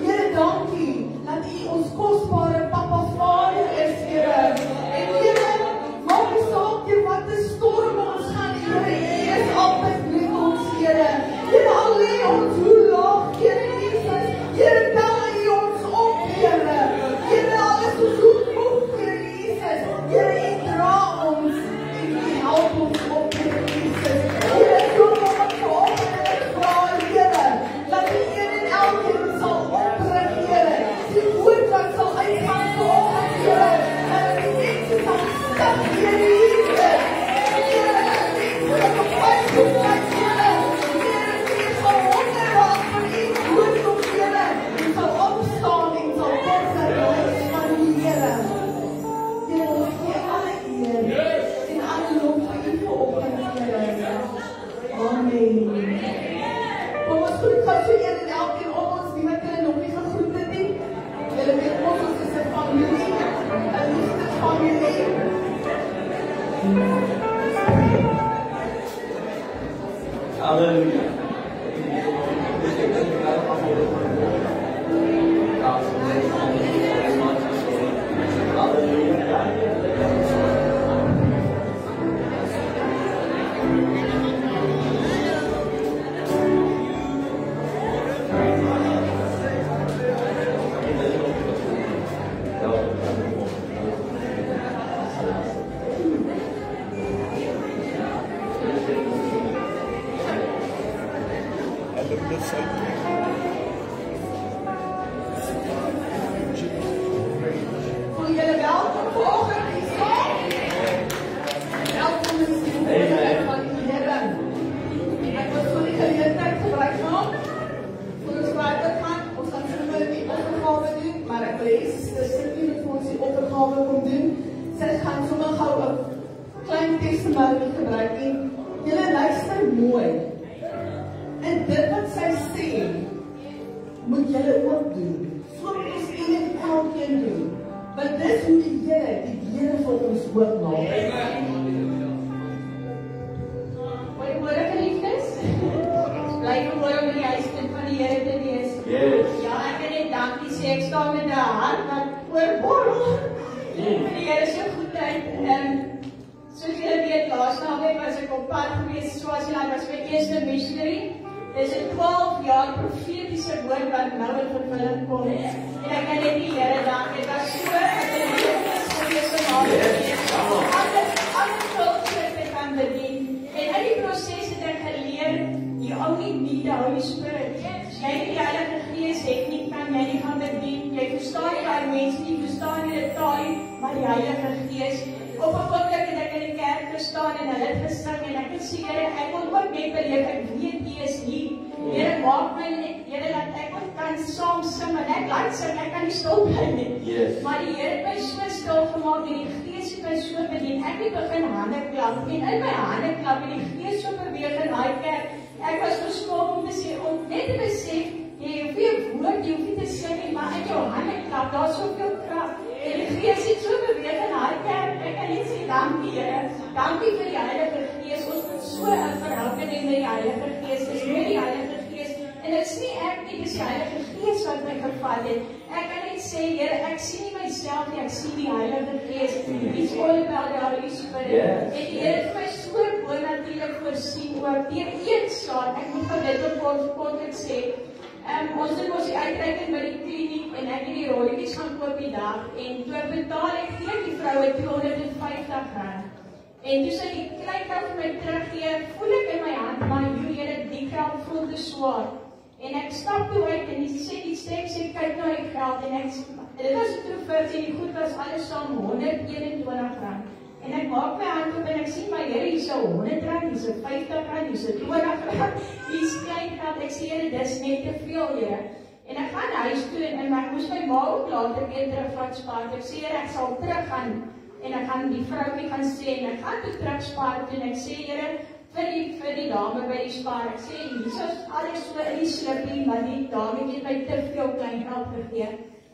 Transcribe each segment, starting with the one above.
Here, dankie dat U ons kosbare Papa Vader is, Here. En Halleluja.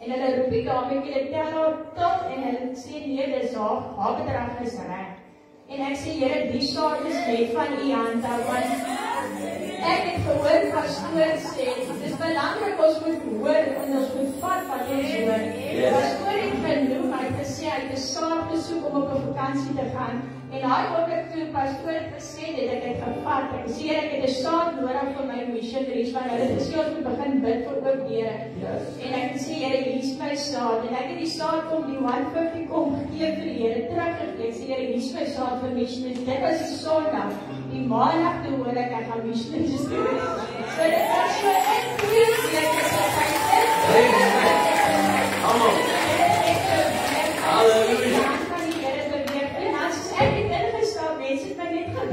En hulle roep die dame, hulle tel haar tot en hulle sê nee, dis haar bedrag is reg. En ek sê Here, die saak is net van U hand af, want ek het gehoor pastoor sê, dis belangrik ons moet hoor en ons moet vat wat ons hoor. Pastoor het genoem, hy het gesê hy het 'n saak gesoek om op 'n vakansie te gaan. En hy ook toe pastoor het gesê dat ek het gevat. Ek sê ek het 'n saak nodig vir my missionaries, want hulle het gesê ons moet begin bid vir oop deure. En ek sê Here, hier is my saak. En ek het die saak om die 150 kom gee vir die Here teruggegee. Ek sê Here, hier is my saak vir missionaries. Dit was die Sondag. Die maandag toe hoor ek gaan missionaries doen. So dit was so ek weet Halleluja.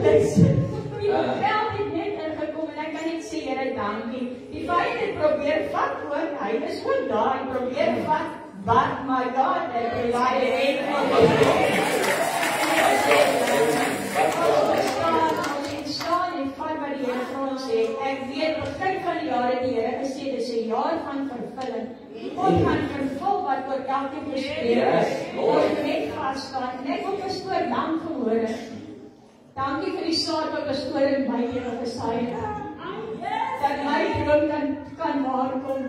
Die geld het net ingekom en ek kan net sê, Here, dankie. Die vyand het probeer vat ook, hy is ook daar en probeer vat, but my God, hy provided everything. Ons staan en vat wat die Here vir ons sê. Ek weet, begin van die jare die Here gesê, dis 'n jaar van vervulling. God gaan vervul wat oor elkeen gespreek is. Ons moet net vas staan en ek wil pastoor lang gehoor het. Dankie vir die saad wat pastoor in my lewe gesaai het. Dat my droom kan waarkom.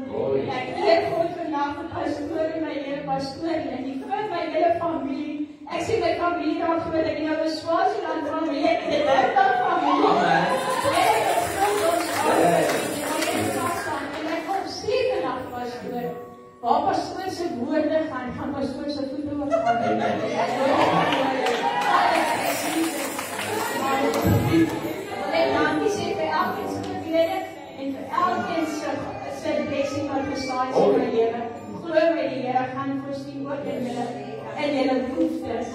Ek eer God vandag vir pastoor in my lewe, pastoor en vir my hele familie. Ek sê my familie raak groot, ek nou 'n Swaziland familie, ek het 'n Durban familie. Amen. En ek kom sê vandag pastoor, waar pastoor se woorde gaan pastoor se voete ook gaan. Amen. En dankie sê vir elkeen se gebede en vir elkeen se blessing wat gesaai is in my lewe. Glo my die Here gaan voorsien ook in julle behoeftes.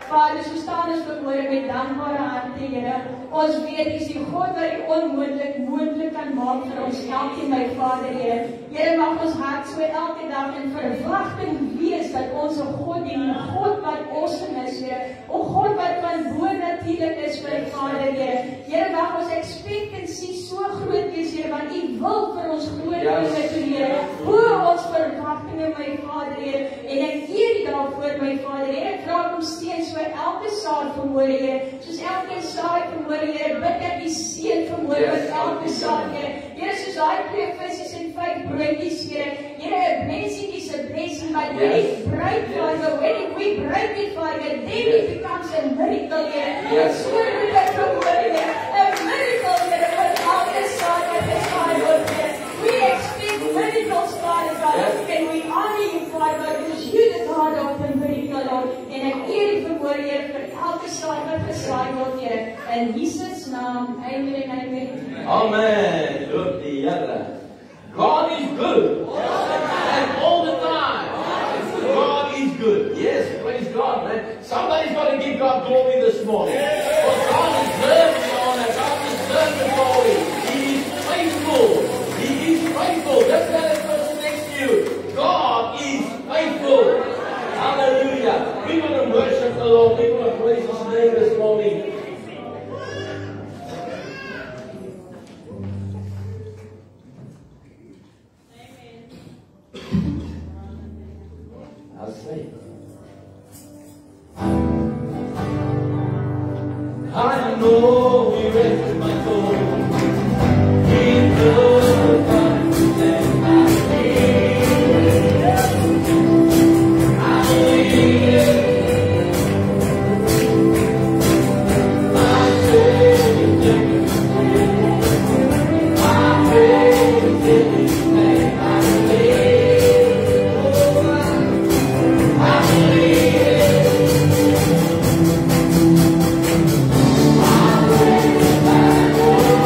Vader, so staan ons vanmôre met dankbare harte, Here. Ons weet U is die God wat die onmoontlik moontlik kan maak vir ons elkeen, my Vader, Here. Here, mag ons hart so elke dag in verwagting wees dat ons 'n God dien, 'n God wat awesome is, Here. 'n God wat van bo natuurlik is, my Vader, Here. Here, mag ons expectancy so groot wees, Here, want U wil vir ons groot dinge doen, Here. Bo ons verwagtinge, my Vader, Here. En ek eer U daarvoor, my Vader, Here. Ek vra om steeds so elke saad vanmôre, Here. Soos elke saad vanmôre, Here, bid ek die seën vanmôre met elke saad, Here. Here, soos daai 2 visse en 5 broodjies, Here. Here, 'n blessing is a blessing, but when it break, Father, when we break it, Father, then it becomes a miracle, Here. So we look vanmôre, Here, a miracle, Here, with elke saad wat gesaai word, Here. We expect miracles, Father God, and we honor You, Father God, because You the God of the miracle, Lord. En ek eer U vanmôre, Here, vir elke saad wat gesaai word, Here. In Jesus' naam, amen en amen. Amen. Look the other. God is good. And all the time. God is good. Yes, praise God, man. Somebody's got to give God glory this morning. For God deserves the honor. God deserves the glory. He is faithful. He is faithful. That's the other person next to you. God is faithful. Hallelujah. We're going to worship the Lord. We're going to praise His name this morning. I'll say. I know He rested my soul. He knows what and I believe. I believe. My faith is taken away. My faith is taken away. I believe. I believe. My faith is back.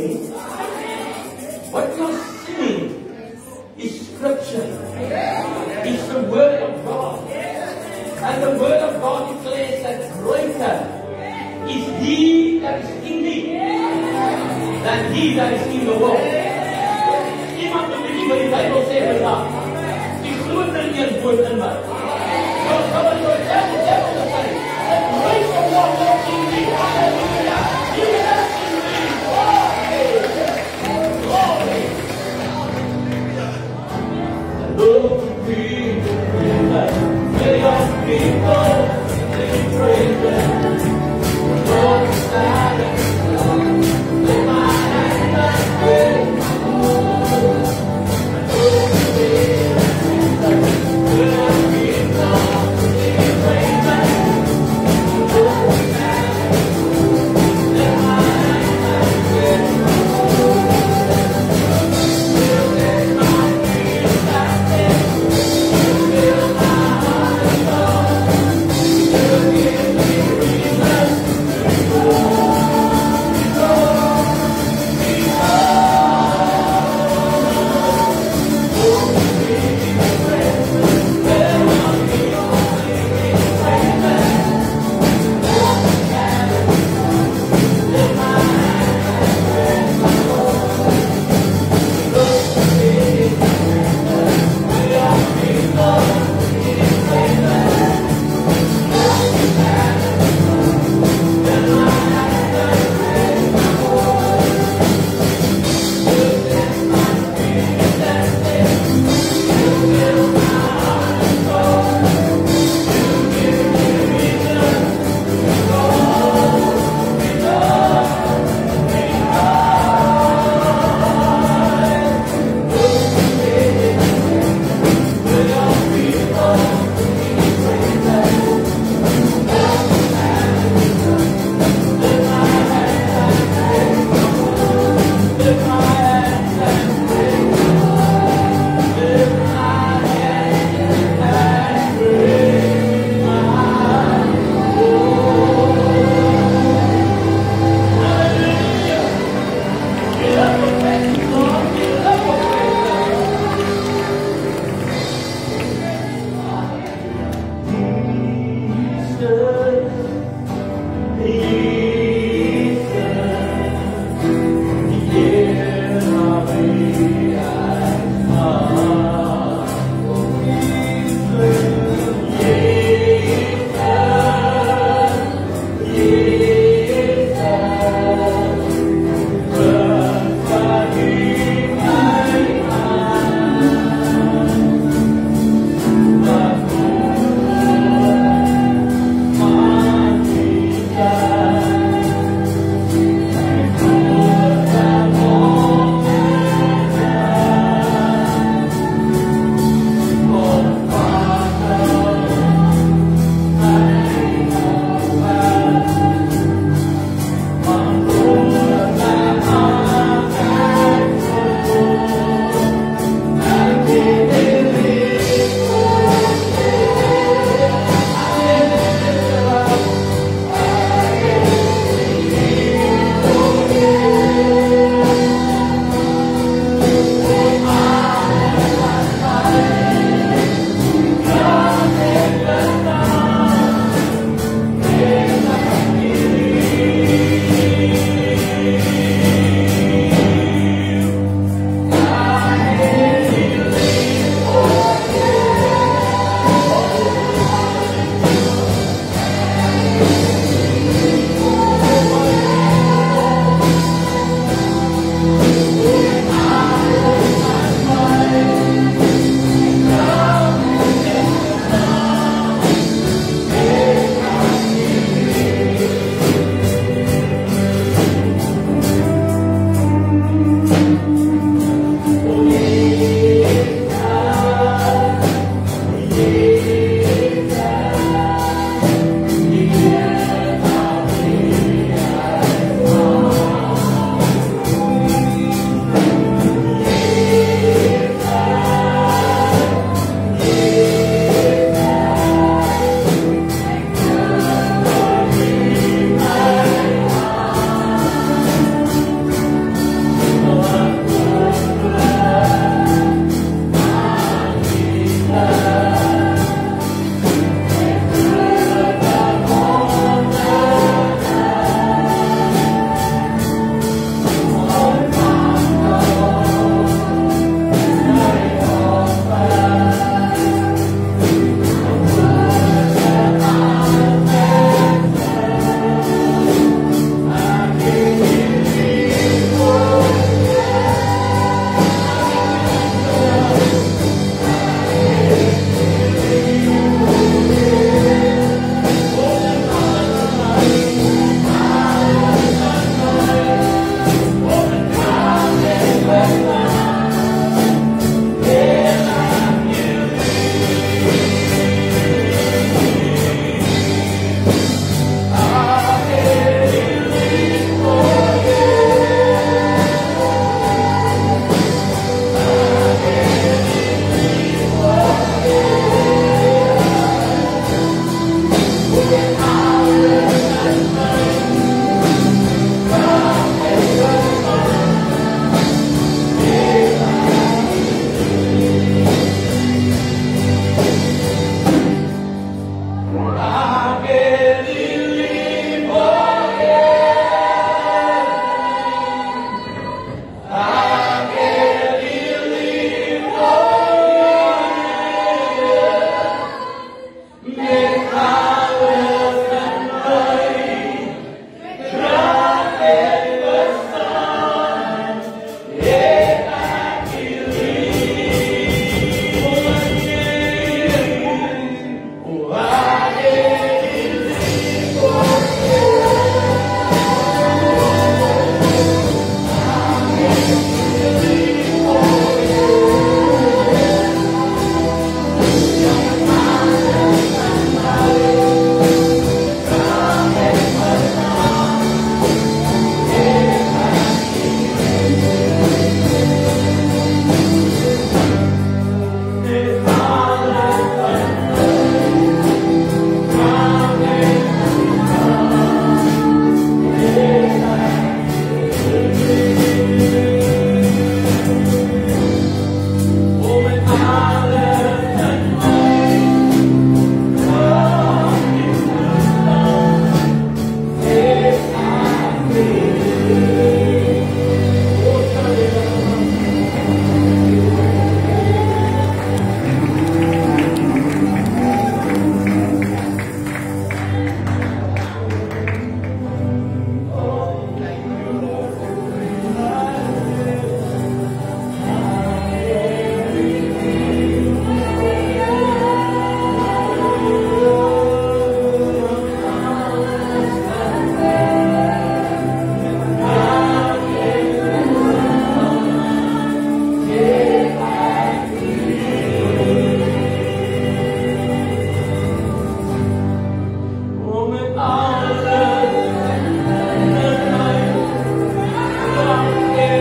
singing, what you're singing is scripture. It's the word of God. And the word of God declares that greater is he that is in me than he that is in the world. Iemand begin wat die Bybel sê vandag. Die groter een woord in my. So someone will tell the devil to say, the grace of God is in me. Hallelujah. He is in me. Glory. Look to be in the way of people. They praise them. Lord, stand in my hand and praise. Look to be in the way of people.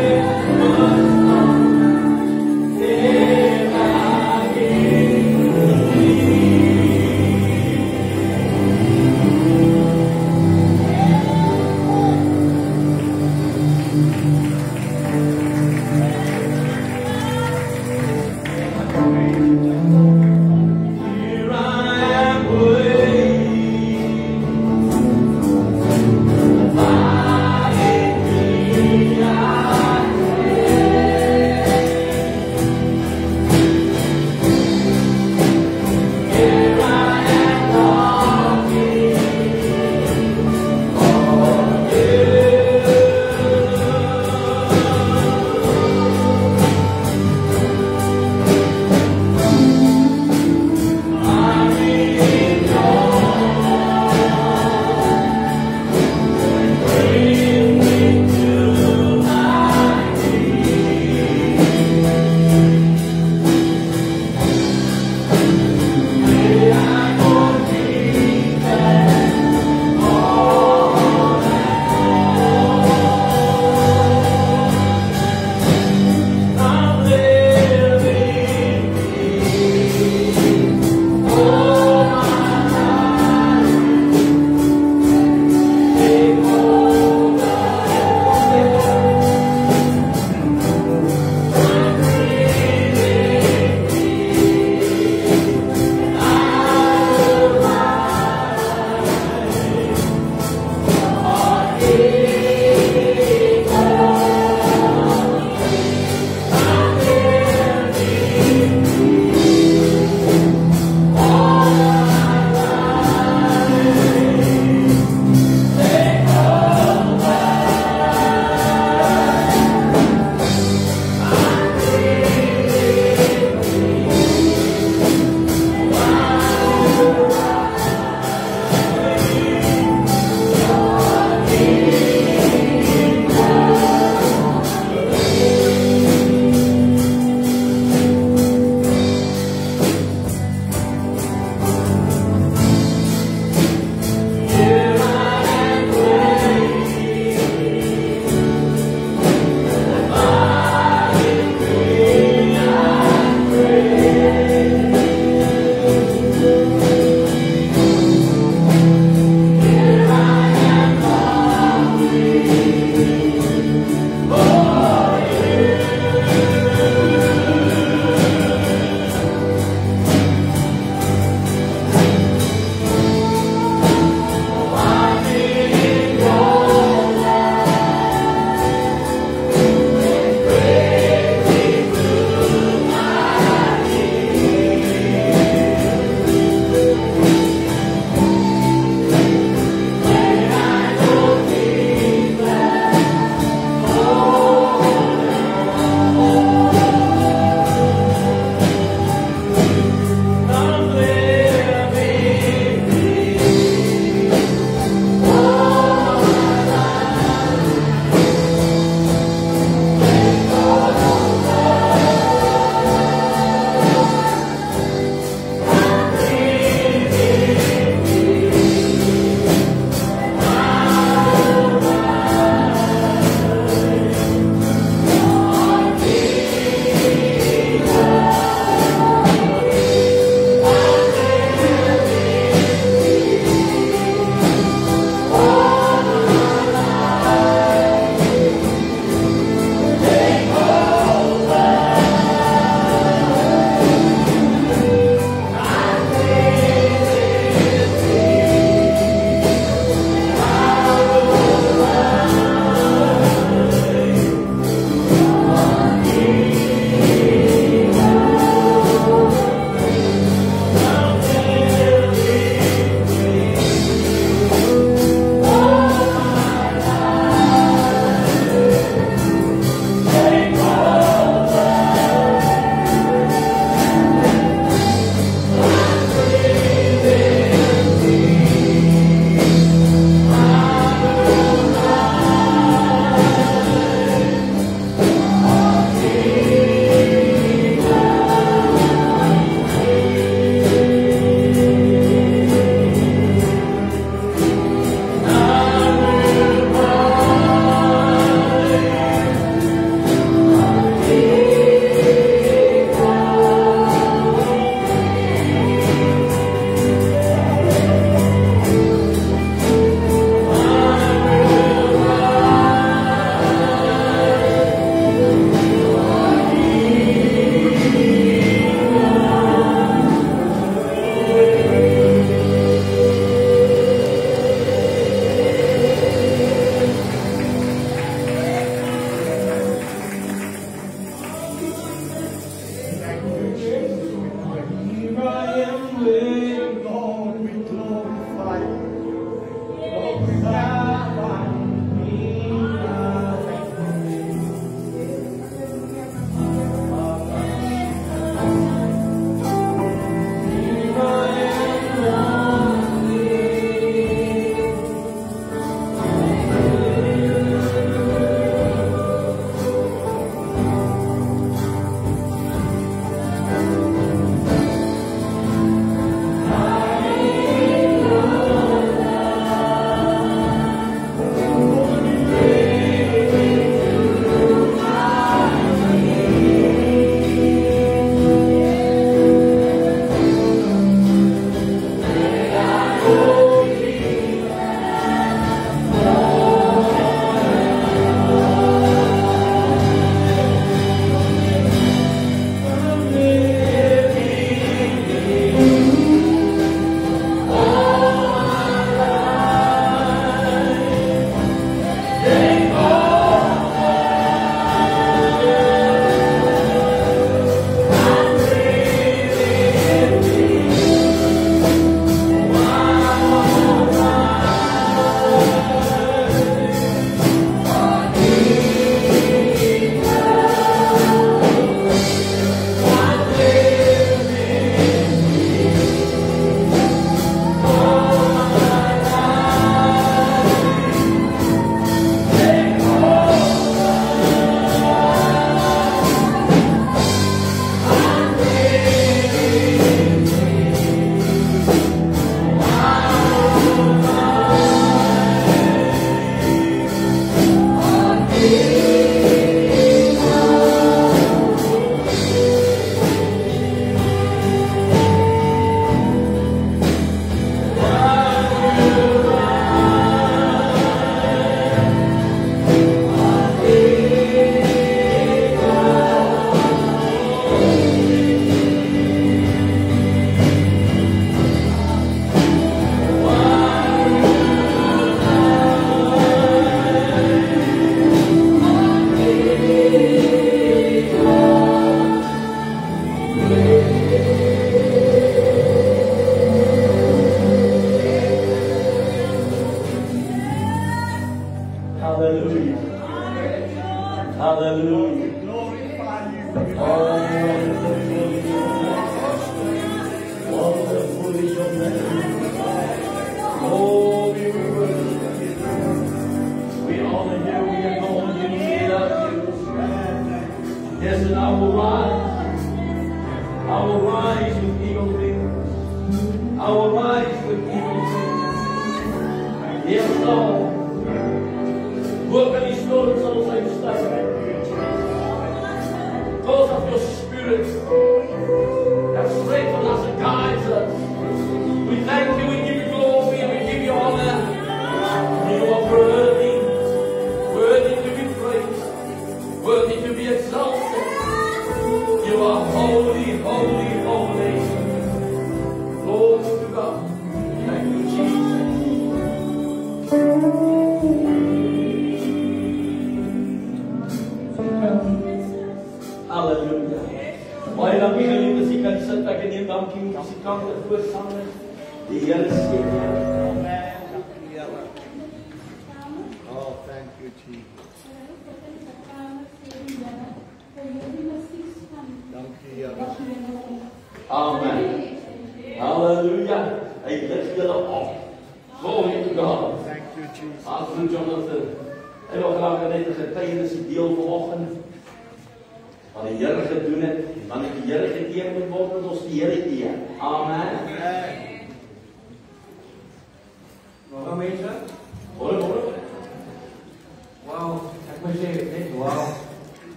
Here I am waiting.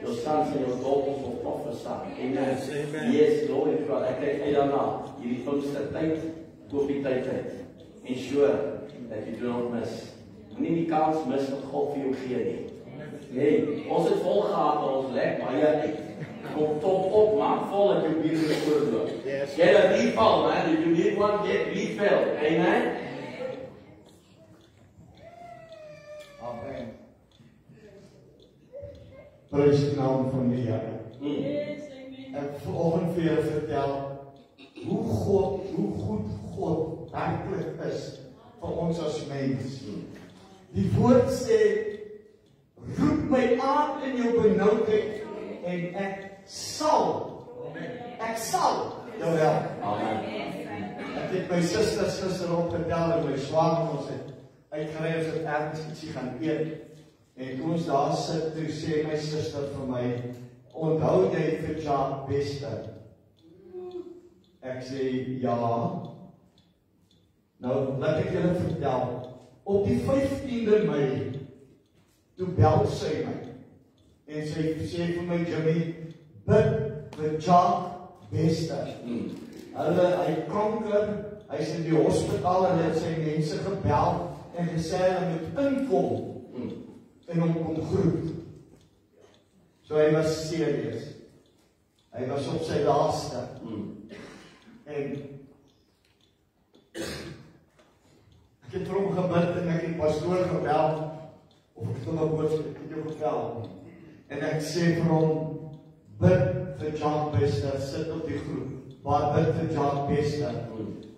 Your sons and your daughters will prophesy. Amen. Yes, amen. Yes, glory to God. Ek kyk uit daarna. Hierdie Pinkster tyd, koop die tyd uit. Ensure that you do not miss. Moenie die kans mis wat God vir jou gee nie. Nee, ons het vol gehad, ons lek baie uit. Kom top op, maak vol dat jou bier weer voorloop. Yes. Get a refill, man. If you need one, get refill. Amen. Amen. Prys die naam van die Here. Ek vanoggend vir julle vertel hoe goed God werklik is vir ons as mens. Die woord sê, roep my aan in jou benoudheid en ek sal jou help. Ek het my susters gister opgetel en my swager ons het uitgery as het ergens ietsie gaan eet. En toe ons daar sit, toe sê my suster vir my, onthou jy vir Jacques Bester? Ek sê, ja. Nou, laat ek julle vertel, op die 15de Mei, toe bel sy my, en sy sê vir my, Jimmy, bid vir Jacques Bester. Hy konker, hy is in die hospitaal, en het sy mense gebel, en gesê, hy moet inkom, en hom kom groet. So hy was serieus. Hy was op sy laaste. En ek het vir hom gebid en ek het pastoor gebel, of ek het hom 'n boodskap gebel. En ek sê vir hom, bid vir Jacques Bester, sit op die groep. Maar bid vir Jacques Bester.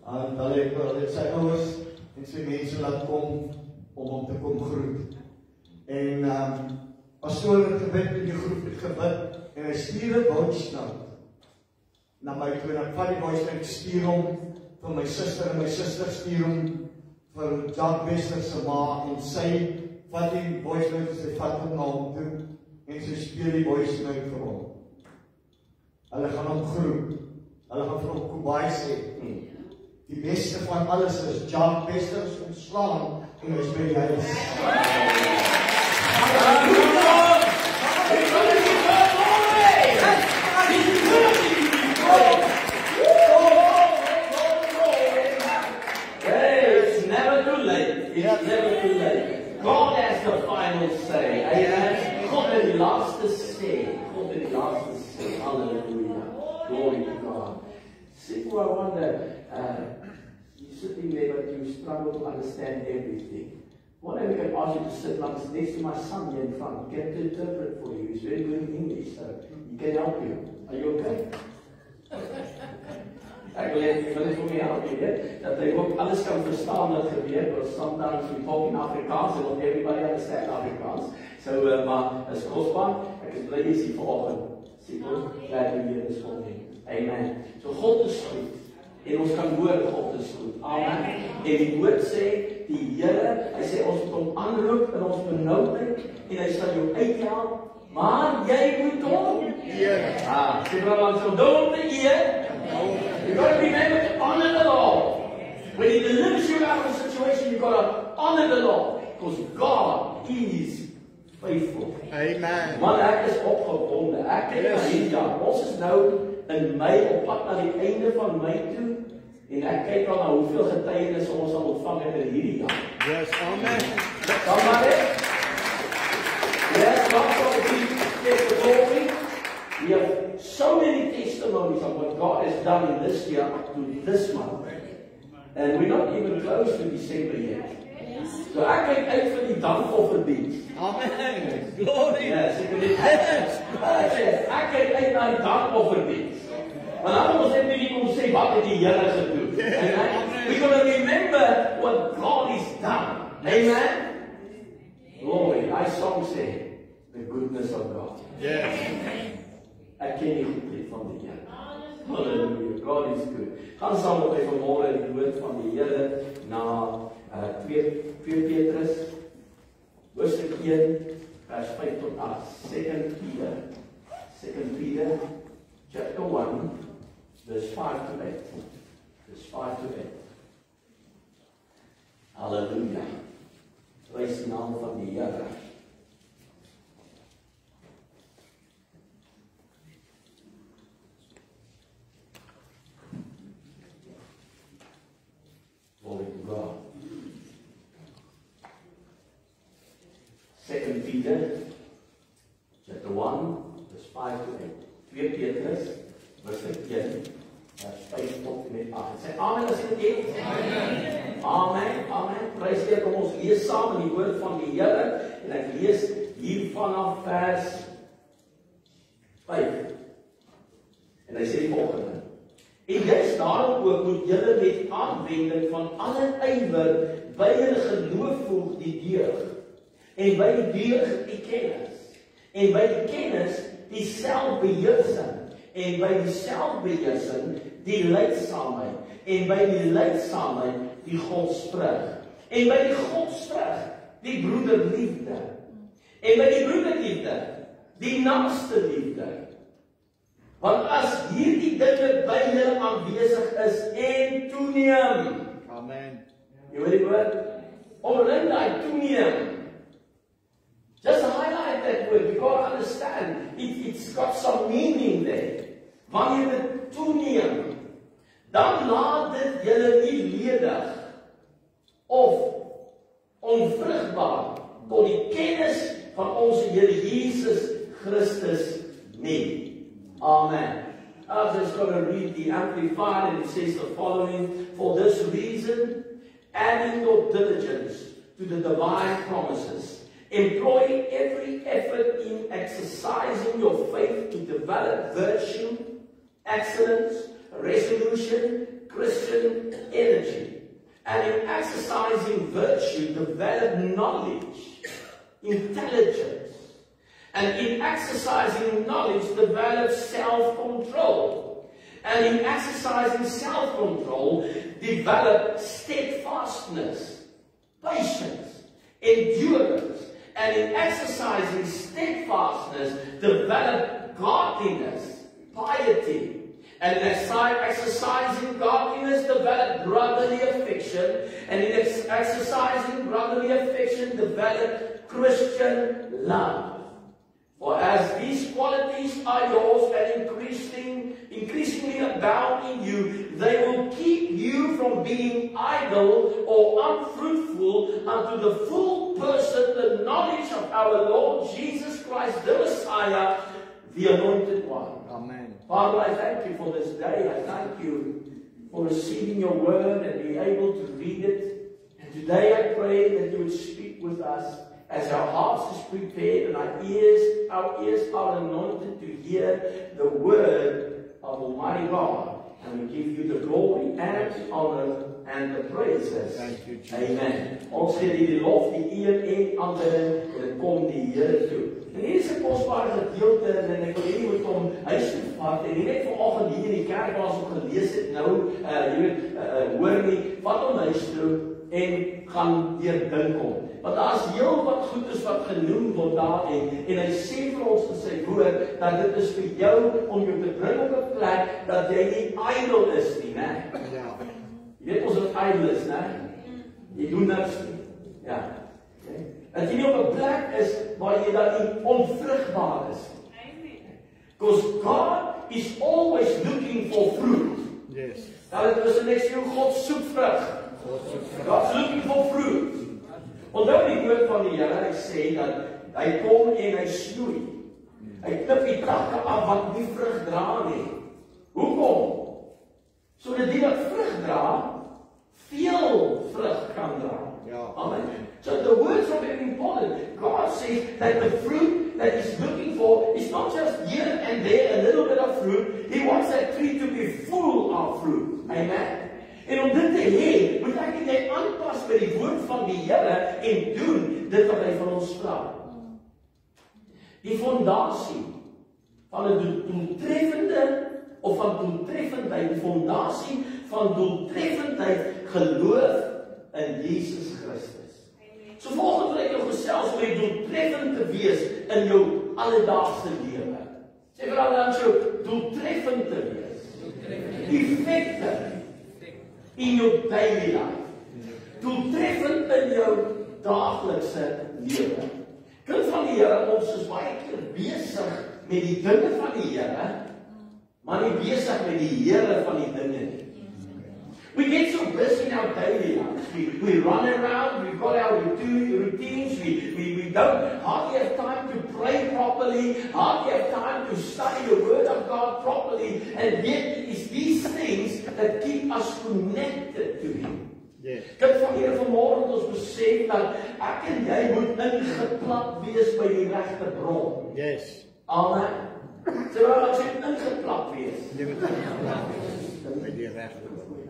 En hulle het sy ouers en sy mense laat kom om hom te kom groet. En pastoor het gebid en die groep het gebid en hy stuur 'n voice note na my toe en ek vat die voice note, stuur hom vir my suster en my suster stuur hom vir Jacques Bester se ma en sy vat die voice note en sy vat hom na hom toe en sy speel die voice note vir hom. Hulle gaan hom groet, hulle gaan vir hom Kubai sê. Die beste van alles is Jacques Bester is ontslaan en hy is by die huis. It's never too late. It's never too late. God has the final say. Amen. God het die laaste sê. God het die laaste sê. Hallelujah. Glory to God. See, I wonder, you're sitting there but you struggle to understand everything. One day we can ask you to sit next to my son here in front. He can interpret for you. He's very good in English, so he can help you. Are you okay? Ek wil net vir my help you, dat hy ook alles kan verstaan wat gebeur, because sometimes we talk in Afrikaans, and not everybody understands Afrikaans. So, maar is kosbaar. Ek is bly jy is hier vanoggend. Sê ons, glad you here this morning. Amen. So God is goed. En ons kan hoor God is goed. Amen. En die woord sê, die Here, hy sê ons moet hom aanroep in ons benoudheid en hy sal jou uithelp, maar jy moet hom eer. Sê brother, so don't eer. You got to remember to honor the Lord. When he delivers you out of a situation, you got to honor the Lord, because God is faithful. Amen. Man, ek is opgewonde. Ek kyk na hierdie jaar. Ons is nou in Mei, op pad na die einde van Mei toe. En ek kyk al na hoeveel getuienisse ons sal ontvang het in hierdie jaar. Yes, amen. Kan maar dit? Yes, God shall give the glory. We have so many testimonies of what God has done in this year up to this month. And we're not even close to December yet. So ek kyk uit vir die dankofferdiens. Amen. Glory. Yes, ek kyk uit na die dankofferdiens. Want dan ons net nie kom sê wat het die Here gedoen. Amen. We're going to remember what God has done. Amen. Glory. I song say the goodness of God. Yes. Ek ken die goedheid van die Here. Hallelujah. God is good. Gaan saam met my vanmôre die woord van die Here na 2 Petrus hoofstuk 1 vers 5 tot 8. 2 Peter chapter 1 verse 5 to 8. Verse 5 to 8. Hallelujah. Prys die naam van die Here. Peter, chapter 1, verse 5 to 8. 2 Petrus, hoofstuk 1, vers 5 tot en met 8. Sê amen as jy dit ken. Amen. Amen, amen. Prys die Here, kom ons lees saam in die woord van die Here en ek lees hier vanaf vers 5. En hy sê die volgende: En juist daarom ook moet julle met aanwending van alle ywer by julle geloof voeg die deug, en by die deug die kennis, en by die kennis die selfbeheersing, en by die selfbeheersing die lydsaamheid, en by die lydsaamheid die godsvrug, en by die godsvrug die broederliefde, en by die broederliefde die naaste liefde. Want as hierdie dinge by julle aanwesig is en toeneem, Amen. jy weet die woord, omring daai toeneem. Just highlight that word, you gotta understand, it's got some meaning there. Wanneer dit toeneem, dan laat dit julle nie ledig of onvrugbaar tot die kennis van ons Here Jesus Christus nie. Amen. I'm just going to read the Amplified, and it says the following: For this reason, adding your diligence to the divine promises, employ every effort in exercising your faith to develop virtue, excellence, resolution, Christian energy, and in exercising virtue, develop knowledge, intelligence, and in exercising knowledge, develop self-control, and in exercising self-control, develop steadfastness, patience, endurance, and in exercising steadfastness, develop godliness, piety, and in exercising godliness, develop brotherly affection, and in exercising brotherly affection, develop Christian love. For as these qualities are yours and increasingly abound in you, they will keep you from being idle or unfruitful unto the full person, the knowledge of our Lord Jesus Christ, the Messiah, the Anointed One. Amen. Father, I thank you for this day. I thank you for receiving your word and being able to read it. And today I pray that you would speak with us as our hearts is prepared and our ears are anointed to hear the word of Almighty God. And we give you the glory and the honor and the praises. Thank you, Jesus. Amen. Ons gee die lof, die eer en aanbidding en dit kom die Here toe. En hier is 'n kosbare gedeelte en ek wil hê jy moet hom huis toe vat en nie net vanoggend hier in die kerk waar ons op gelees het nou, jy weet, hoor nie, vat hom huis toe en gaan deurdink hom. Want daar is heel wat goed is wat genoem word daar en hy sê vir ons in sy woord dat dit is vir jou om jou te bring op 'n plek dat jy nie idle is nie, né? Ja. Jy weet ons wat idle is, né? Jy doen niks nie. Ja. Okay. Dat jy nie op 'n plek is waar jy dan nie onvrugbaar is. Because God is always looking for fruit. Yes. Nou dit is net so God soek vrug. God's looking for fruit. Onthou die woord van die Here, hy sê dat hy kom en hy snoei. Hy knip die takke af wat nie vrug dra nie. Hoekom? Sodat die wat vrug dra, veel vrug kan dra. Ja. Amen. So the words are very important. God says that the fruit that he's looking for is not just here and there a little bit of fruit. He wants that tree to be full of fruit. Amen. En om dit te hê, moet ek net aanpas by die woord van die Here en doen dit wat hy van ons vra. Die fondasie van 'n doeltreffende of van doeltreffendheid, die fondasie van doeltreffendheid geloof in Jesus Christus. So volgens wil ek jou gesels om doeltreffend te wees in jou alledaagse lewe. Sê vir almal dan jou doeltreffend te wees. Effective in your daily life. Doeltreffend in jou daaglikse lewe. Kind van die Here, ons is baie keer besig met die dinge van die Here, maar nie besig met die Here van die dinge nie. We get so busy in our our daily lives. We run around, we've got our routines, we don't hardly have time to pray properly, hardly have time to study the Word of God properly, and yet it is these things that keep us connected to Him. Yes. Kind van Here vanmorgen ons besef dat ek en jy moet ingeplak wees by die regte bron. Yes. Amen. So as jy ingeplak wees. Jy moet by die regte bron.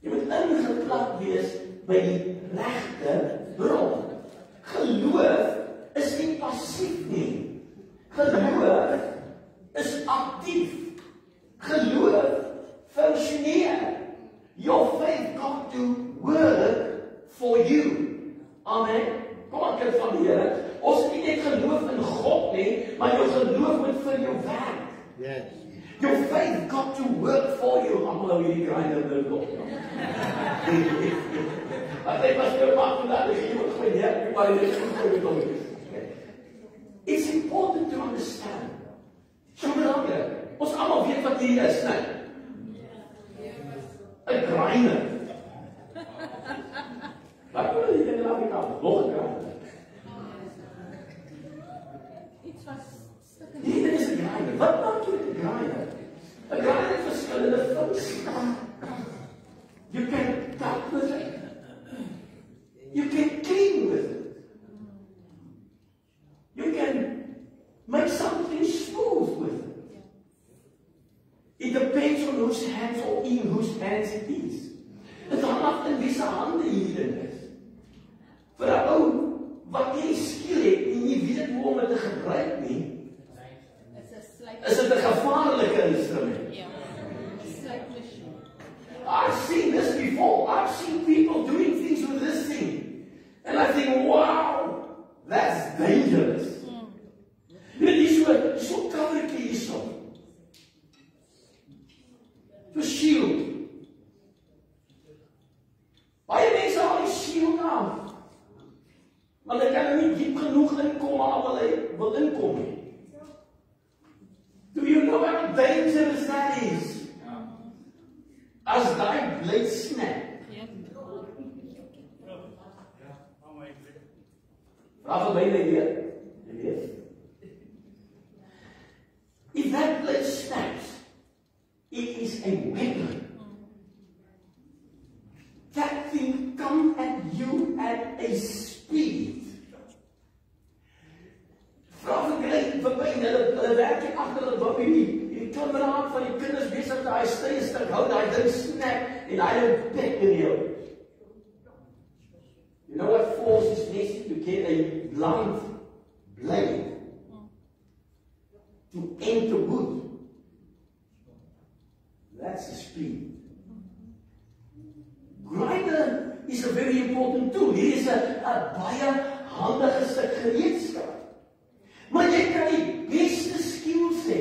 Jy moet ingeplak wees by die regte bron. Geloof is nie passief nie. Geloof is aktief. Geloof functioneer. Your faith got to work for you. Amen. Kom aan, kind van die Here. Ons het nie net geloof in God nie, maar jou geloof moet vir jou werk. Yes. Your faith got to work for you. Almal nou hierdie grinder nou dop. Wat jy pas jou maak vandag, jy moet gewoon help, maar jy is goed om dit. It's important to understand. So belangrik. Ons almal weet wat hier is, né? 'n grinder. Wat wil jy dan laat gaan? Nog 'n grinder. Iets was stukken. Hier is 'n grinder. Wat maak jy met 'n grinder? 'n Grinder het verskillende funksies. You can cut with it. You can clean with it. You can make something smooth with it. It depends on whose hands or in whose hands it is. Dit hang af in wie se hande hierin is. Vir 'n ou wat nie skill het en nie weet hoe om dit te gebruik nie, is dit 'n gevaarlike instrument. I've seen this before. I've seen people doing things with this thing. And I think, wow, that's dangerous. Dit is so covertjie hierso. To shield. Baie mense haal die shield af. Maar hulle kan nie diep genoeg inkom waar hulle wil inkom nie. Do you know how dangerous that is? As daai blade snap. Vraag vir my weer. Jy weet. If that blade snaps, it is a weapon. That thing comes at you at a speed. Vraag vir my, hulle werk hier agter hulle baby. Die kameraad van die kinders besig daai stuk hou, daai ding snap en hy het pek in jou. You know what force is necessary to get a blunt blade to enter wood? That's the speed. Grinder is a very important tool. Hier is 'n baie handige stuk gereedskap. Maar jy kan die beste skills hê.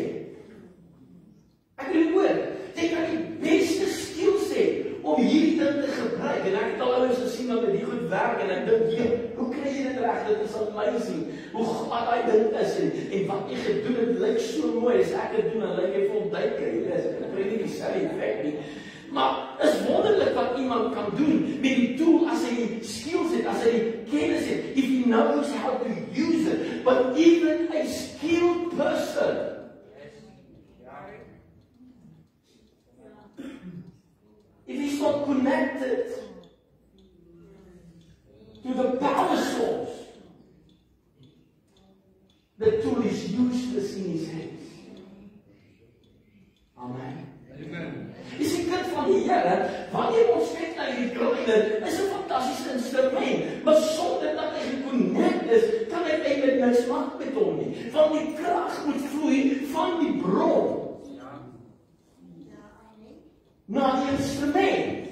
Ek wil hoor, jy kan die beste skills hê om hierdie ding te gebruik. En ek het al ouens gesien wat met die goed werk en ek dink, hoe kry jy dit reg? Dit is amazing. Hoe glad daai ding is en wat jy gedoen het, lyk so mooi. As ek dit doen, dan lyk jy vol duiker. Ek kry nie dieselfde effek nie. Maar is wonderlik wat iemand kan doen met die tool as hy die skills het, as hy die kennis het, if he knows how to use it. But even a skilled person, if he's not connected to the power source, the tool is useless in his hands. Amen. Is die kind van die Here, wanneer ons kyk na hierdie grinder, is 'n fantastiese instrument, maar sonder dat hy gekonnekt is, kan hy eintlik niks maak met hom nie. Want die krag moet vloei van die bron na die instrument.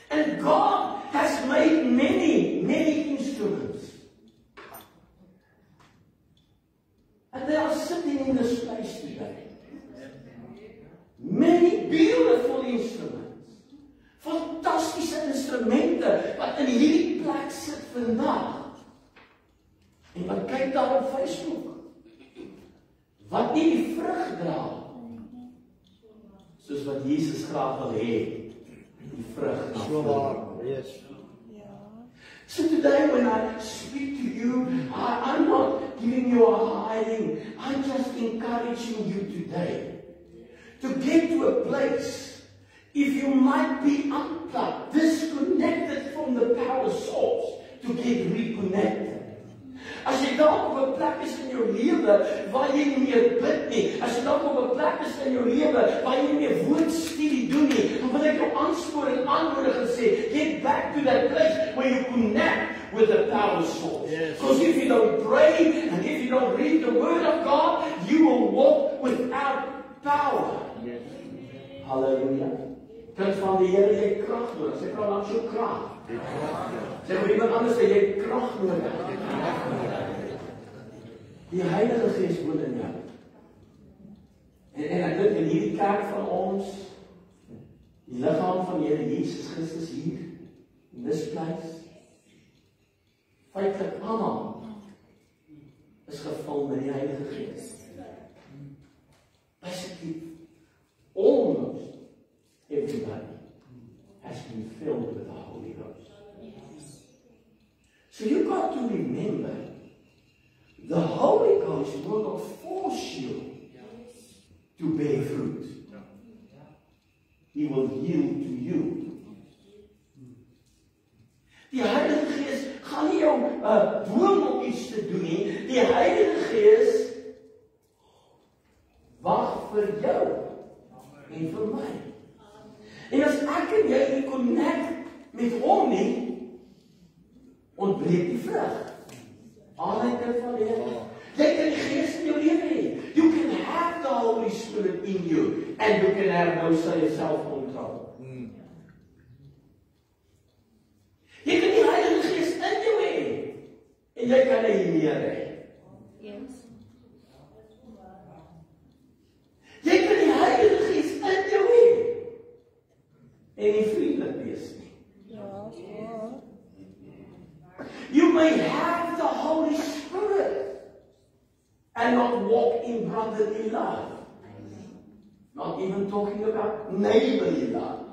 And God has made many instruments. And they are sitting in this place today. Many beautiful instruments. Fantastiese instrumente wat in hierdie plek sit vandag. En wat kyk daar op Facebook. Wat nie die vrug dra soos wat Jesus graag wil hê die vrug na So waar. vloei. Yes. So today when I speak to you, I'm not giving you a hiding. I'm just encouraging you today to get to a place, if you might be unplugged, disconnected from the power source, to get reconnected. As jy dalk op 'n plek is in jou lewe waar jy nie meer bid nie, as jy dalk op 'n plek is in jou lewe waar jy nie meer woordstudie doen nie, dan wil ek jou aanspoor en aanmoedig en sê, get back to that place where you connect with the power source. Yes. Because if you don't pray and if you don't read the word of God, you will walk without power. Yes. Hallelujah. Kind van die Here, jy het krag nodig. Sê vra langs jou krag. Sê vir iemand anders, jy het krag nodig. Die Heilige Gees woon in jou. En ek dink in hierdie kerk van ons, die liggaam van die Here Jesus Christus hier, in this place, feitlik almal is gevul met die Heilige Gees. Basically, almost everybody has been filled with the Holy Ghost. So you've got to remember, the Holy Ghost will not force you to bear fruit. He will yield to you. Die Heilige Gees gaan nie jou dwing om iets te doen nie. Die Heilige Gees wag vir jou en vir my. En as ek en jy nie connect met hom nie, ontbreek die vrug. Amen, kind van die Here. Jy kan die Gees in jou lewe hê. You can have the Holy Spirit in you and you can have no self-control. Jy kan die Heilige Gees in jou hê en jy kan nie meer hê. Jy kan die Heilige Gees in jou hê en nie vriendelik wees nie. You may have the Holy Spirit and not walk in brotherly love. Not even talking about neighborly love.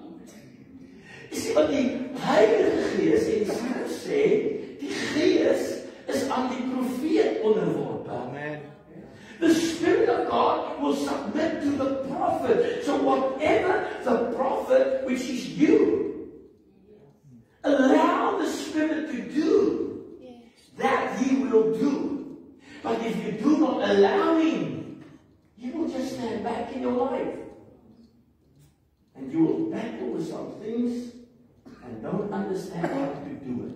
You see wat die Heilige Gees en die Skrif sê, die Gees is aan die profeet onderworpe. Amen. The Spirit of God will submit to the prophet. So whatever the prophet, which is you, allow the Spirit to do, that He will do. But if you do not allow Him, you will just stand back in your life. And you will battle with some things and don't understand how to do it.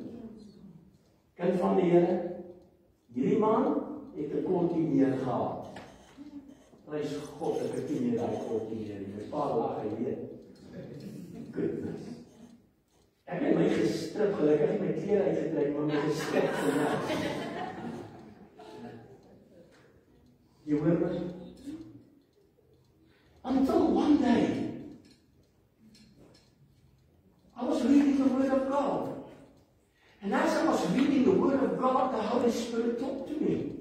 Kind van die Here, hierdie man het 'n kontineer gehad. Prys God, ek het nie daai kontineer nie. My pa lag geweet. Goodness. Ek het my gestrip, gelukkig my klere uitgetrek, maar my gestrip vandag. You hear me? Until one day, I was reading the Word of God. And as I was reading the Word of God, the Holy Spirit talked to me.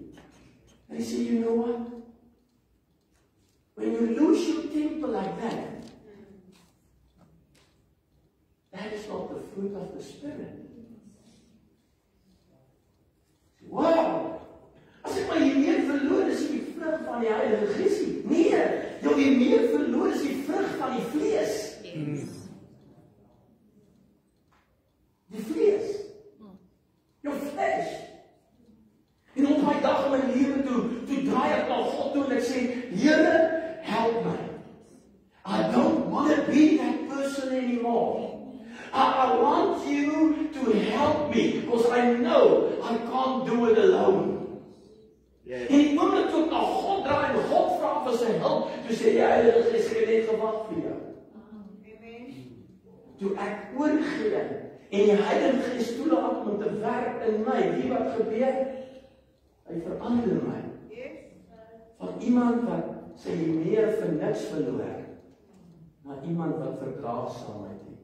And He said, you know what? When you lose your temper like that, that is not the fruit of the Spirit. Wow! As ek maar hier meer verloor is die vrug van die Heilige Gees. Nee, jou hier meer verloor is die vrug van die vlees. Die vlees. Jou vlees. En op my dag in my lewe toe draai ek na God toe en ek sê, Here, help my. I don't want to be that person anymore. I want you to help me because I know I can't do it alone. Yes. En die oomblik toe ek na God draai en God vra vir sy hulp, toe sê die Heilige Gees, ek het net gewag vir jou. Toe ek oorgee en die Heilige Gees toelaat om te werk in my, wie wat gebeur? Hy verander my. Van iemand wat sy meer vir niks verloor, na iemand wat verdraagsaamheid het.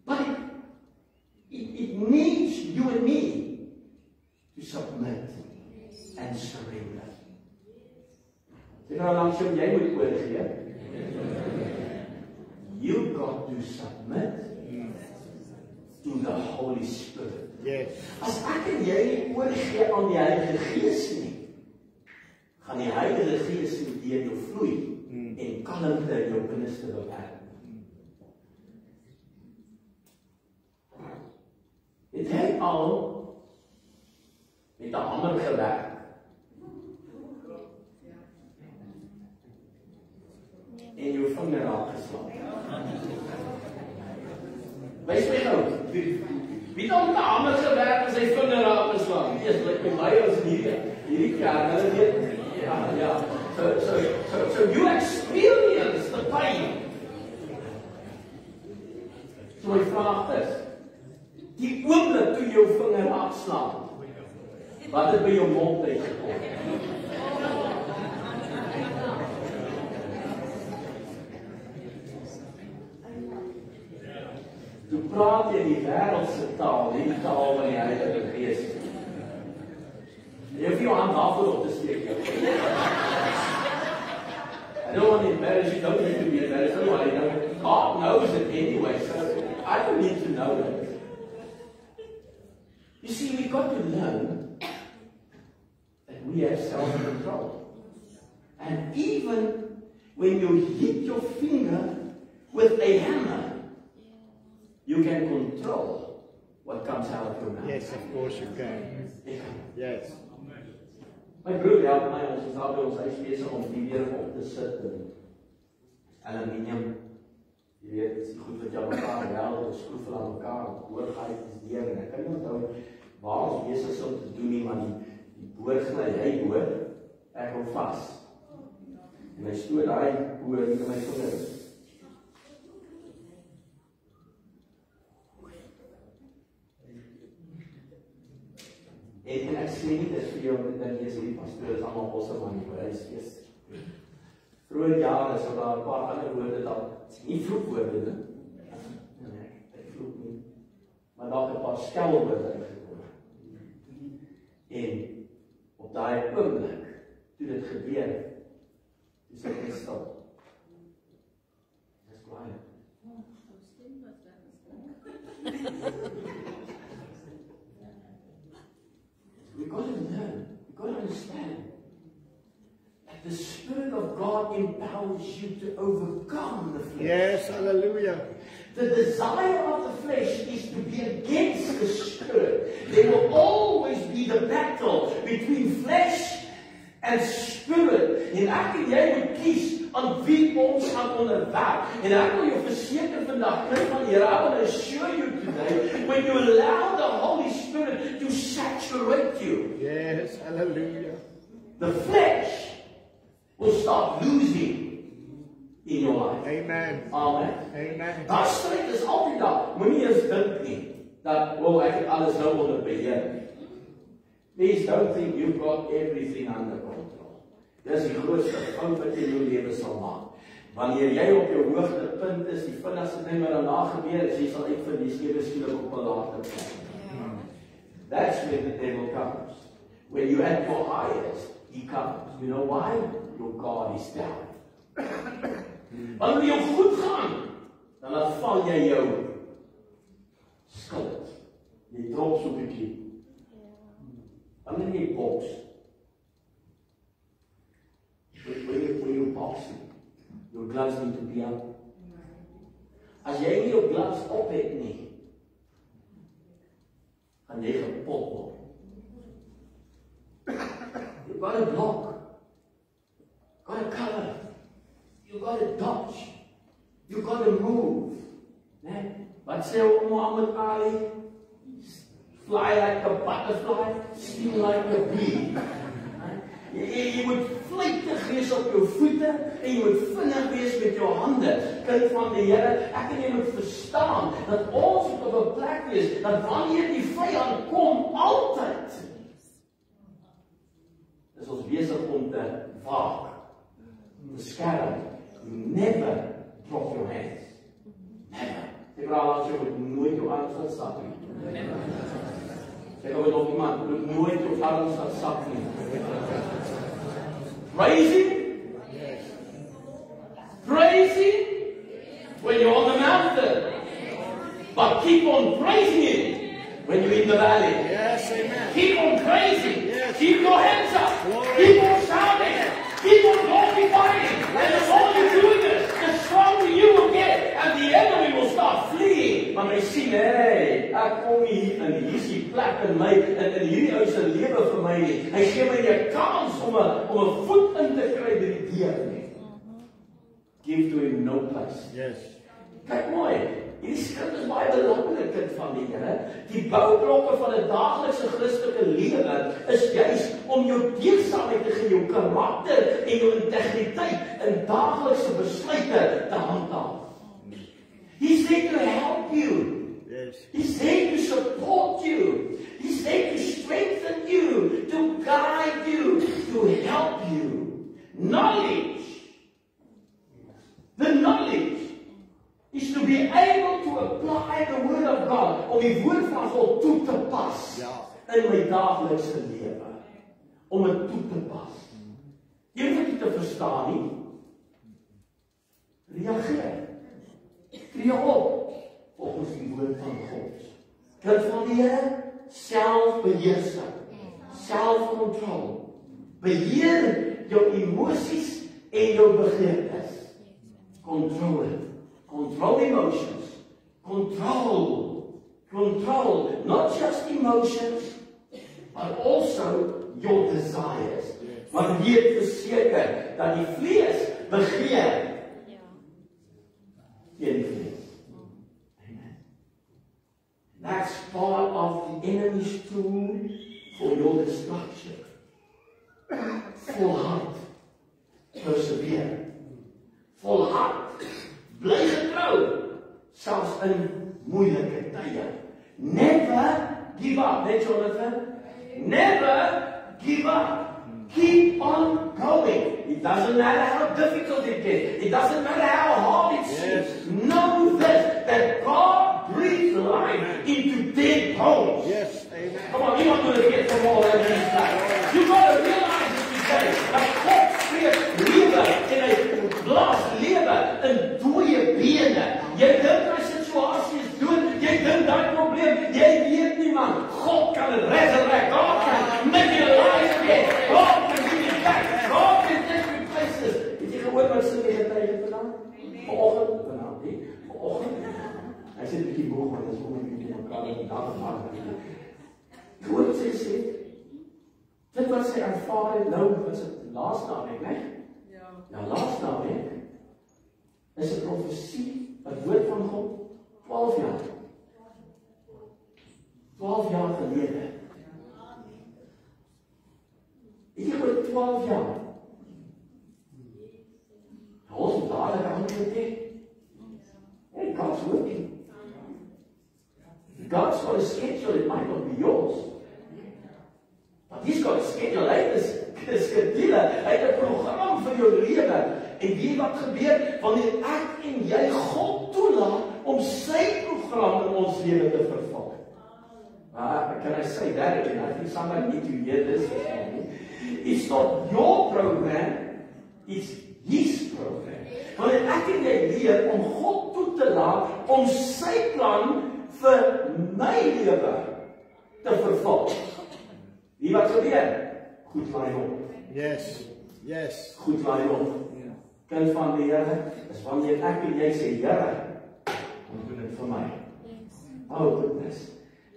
But it needs you and me to submit and surrender. Sê nou langs jou, jy moet oorgee. you've got to submit to the Holy Spirit. Yes. As ek en jy nie oorgee aan die Heilige Gees nie, gaan die Heilige Gees deur jou vloei en kalmte in jou binneste bewerk. Het jy al met 'n hamer gewerk? En jou vinger raak geslaan. Wys my nou, wie dan met 'n hamer gewerk en sy vinger raak geslaan? Eers lyk my as hierdie kerk, hulle weet, ja. So you experience the pain. So my vraag is, die oomblik toe jou vinger afslaan, wat het by jou mond uitgekom? Toe praat jy die wêreldse taal, nie die taal van die Heilige Gees. Jy hoef jou hand daarvoor op te steek. I don't want to embarrass you, don't need to be embarrassed. Anyway, God knows it anyway, so I don't need to know it. You see, we've got to learn that we have self-control. And even when you hit your finger with a hammer, you can control what comes out of your mouth. Yes, of course you can. Yes. My broer help my, ons is daar by ons huis besig om die weer op te sit en aluminium. Jy weet, dit is goed wat jy mekaar wel, dit skroef aan mekaar, boorgaai is deur en ek kan nie onthou waar ons besig is om te doen nie, maar die boorgly, hy boor, ek hou vas. En hy stoot daai boor in my vingers. En ek sê nie dit vir jou dat jy sê die pastoor is allemaal awesome man, hy is vroeger jare so daar 'n paar ander woorde dan, nie vloekwoorde nie. Nee, ek vloek nie. Maar daar 'n paar skelwoorde uitgekom. En op daai oomblik toe dit gebeur, dis ek stil. Dis quiet. We've got to learn, we've got to understand that the Spirit of God empowers you to overcome the flesh. Yes, hallelujah. The desire of the flesh is to be against the Spirit. There will always be the battle between flesh and spirit. En ek en jy moet kies aan wie ons gaan onderwerp. En ek wil jou verseker vandag, kind van die Here, I want to assure you today, when you allow the Holy Spirit to saturate you, Yes, hallelujah. the flesh will start losing in your life. Amen. Amen. Amen. Daai stryd is altyd daar. Moenie eens dink nie dat ek het alles nou onder beheer. Please don't think you've got everything under control. Dis die grootste fout wat jy in jou lewe sal maak. Wanneer jy op jou hoogtepunt is, die vinnigste ding wat daarna gebeur is, jy sal uitverlies ewe skielik op 'n later plek. That's where the devil comes. When you at your highest, he comes. You know why? Your God is down. Wanneer jy goed gaan, dan laat val jy jou skuld. Jy drop so 'n bietjie. Wanneer jy boks, when you boxing, your gloves need to be up. As jy nie jou gloves op het nie, gaan jy gepot word. You got to block, got to cover, you got to dodge, you got to move. Wat sê Muhammad Ali? Fly like a butterfly, sting like a bee. Jy moet vlugtig wees op jou voete en jy moet vinnig wees met jou hande. Kind van die Here, ek en jy moet verstaan dat ons op 'n plek is dat wanneer die vyand kom, altyd is ons besig om te waak, te skerm. Never drop your hands. Never. Ek raak as jy moet nooit jou arms laat sak nie. Ek hoor nog iemand, moet nooit jou arms laat sak nie. Praising? Praising? when you're on the mountain. But keep on praising Him when you're in the valley. Yes, amen. Keep on praising. Yes. Keep your hands up. Glory. Keep on shouting. Keep on glorifying. And the more you're doing this, the stronger you will get. And the enemy will start fleeing. Maar hy sien, hey, ek kom hier en hier is die plek in my, en in hierdie ou se lewe vir my nie. Hy gee my 'n kans om 'n voet in te kry by die deur nie. Give to Him no place. Yes. Kyk mooi. Hierdie skrif is baie belangrik, kind van die Here. Die boublokke van 'n daaglikse Christelike lewe is juis om jou deugdsaamheid te gee, jou karakter en jou integriteit in daaglikse besluite te handhaaf. He's there to help you. Yes. He's there to support you. He's there to strengthen you, to guide you, to help you. Knowledge. The knowledge is to be able to apply the Word of God, om die Woord van God toe te pas in my daaglikse lewe. Om dit toe te pas. Jy hoef dit te verstaan nie. Reageer. Tree op volgens die Woord van God. Kind van die Here, selfbeheersing, self-control. Beheer jou emosies en jou begeertes. Control it. Control emotions. Control not just emotions, but also your desires. Want weet verseker dat die vlees begeer. Amen. That's part of the enemy's tool for your destruction. Volhard. Persevere. Volhard. Bly getrou. Selfs in moeilike tye. Never give up. Net Jonathan. Never give up. Keep on going. It doesn't matter how difficult it gets. It doesn't matter how hard it seems. Know this, that God breathes life into dead bones. Yes, amen. Come on, you're not going to get from all that inside. You've got to realize it today. Dat God spreekt lewe en hy blaas lewe in dooie bene. Jy dink my situasie is dood. Jy dink daai probleem. Jy weet nie man. God kan het resurrect. God can make it alive again. God can give it back. God can take you places. Het jy gehoor wat sy getuie vandag? Vanoggend, vanavond, nie? Vanoggend. Hy sê 'n bietjie boog, maar dis om 'n bietjie mekaar in die dag te maak. Hoor wat sy sê. Dit wat sy ervaar het nou, was dit laas naweek, né? Ja, laas naweek is 'n profesie, 'n woord van God, 12 jaar. 12 jaar gelede. Ek het oor 12 jaar. Ons het dadelik aangekijk. And God's working. God's got a schedule, it might not be yours. But He's got a schedule, hy het 'n skedule, hy het 'n program vir jou lewe. En weet wat gebeur, wanneer ek en jy God toelaat om sy program in ons lewe te vervul. Can I say that again? I think somebody need to hear this. It's not your program, it's His program. Wanneer ek en jy leer om God toe te laat om sy plan vir my lewe te vervul. Wie wat gebeur? Goed laai op. Yes. Yes. Goed laai op. Kind van die Here, is wanneer ek en jy sê, Here, kom doen dit vir my. Oh goodness.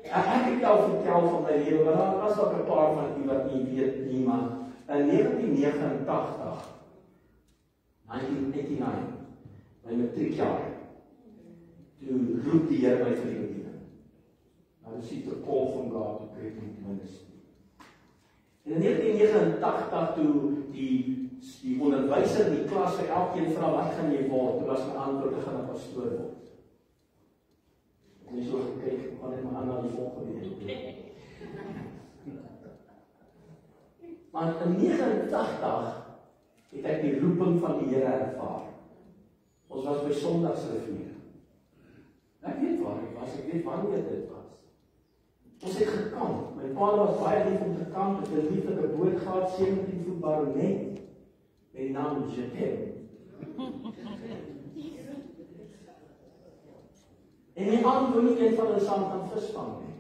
Ek het jou vertel van my lewe, maar daar was ook 'n paar van u wat nie weet nie, maar in 1989, 1989, my matriekjaar, toe roep die Here my vir die bediening. Nou is dit 'n call from God to create ministry. En in 1989 toe die onderwyser in die klas vir elkeen vra wat gaan jy word? Toe was my antwoord, ek gaan 'n pastoor word. En so gekyk, wat het my aan na die volgende. Maar in 89 het ek die roeping van die Here ervaar. Ons was by Sondagsrivier. Ek weet waar ek was, ek weet wanneer dit was. Ons het gekamp. My pa was baie lief om te kamp. Het 'n lieflike boot gehad, 17 voet baronet, met die naam Jetem. En die aand wou nie een van hulle saam gaan visvang nie.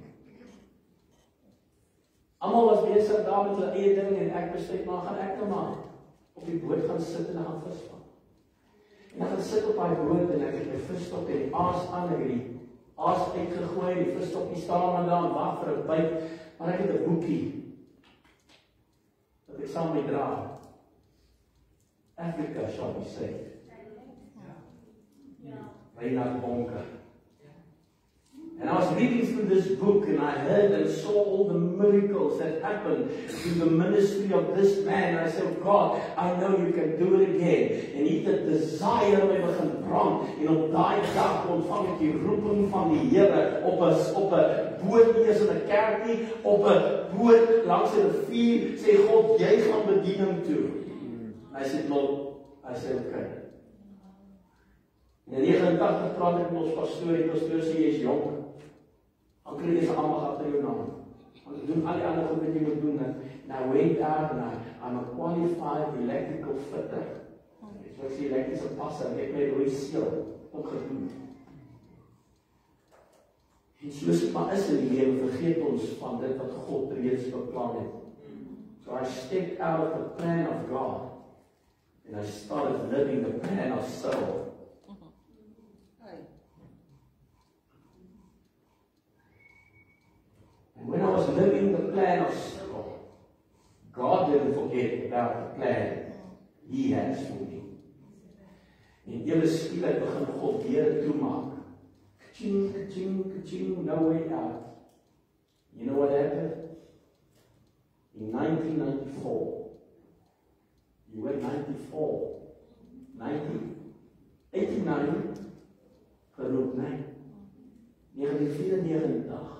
Almal was besig daar met hulle eie ding en ek besluit maar gaan ek nou maar op die boot gaan sit en gaan visvang. En ek gaan sit op daai boot en ek het my visstok en die aas aan en die aas uitgegooi, die visstok nie staan maar daar en wag vir 'n byt, maar ek het 'n boekie wat ek saam mee dra. Africa shall be saved. Reinhard Bonker. And I was reading through this book and I heard and saw all the miracles that happened through the ministry of this man. And I said, oh God, I know you can do it again. En hy het 'n desire my begin brand. En op daai dag ontvang ek die roeping van die Here op 'n boot, nie eens in 'n kerk nie, op 'n boot langs 'n rivier, sê God, jy gaan bediening toe. I said, Lord, I said, okay. En in 89 praat ek met ons pastoor, die pastoor sê, jy is jong. Dan kry jy se almal agter jou naam. Want doen al die ander goed wat jy moet doen. And I went out and I'm a qualified electrical fitter. So ek sê elektriese passer, ek het my rooi seël opgedoen. En soos dit maar is in die lewe, vergeet ons van dit wat God reeds beplan het. So I stepped out of the plan of God. And I started living the plan of Saul. And when I was living the plan of Saul, God didn't forget about the plan He has for me. En ewe skielik begin God deure toemaak. Ka-ching, ka-ching, ka-ching, no way out. You know what happened? In 1994, you were 94, 89, geroep, nee, 1994,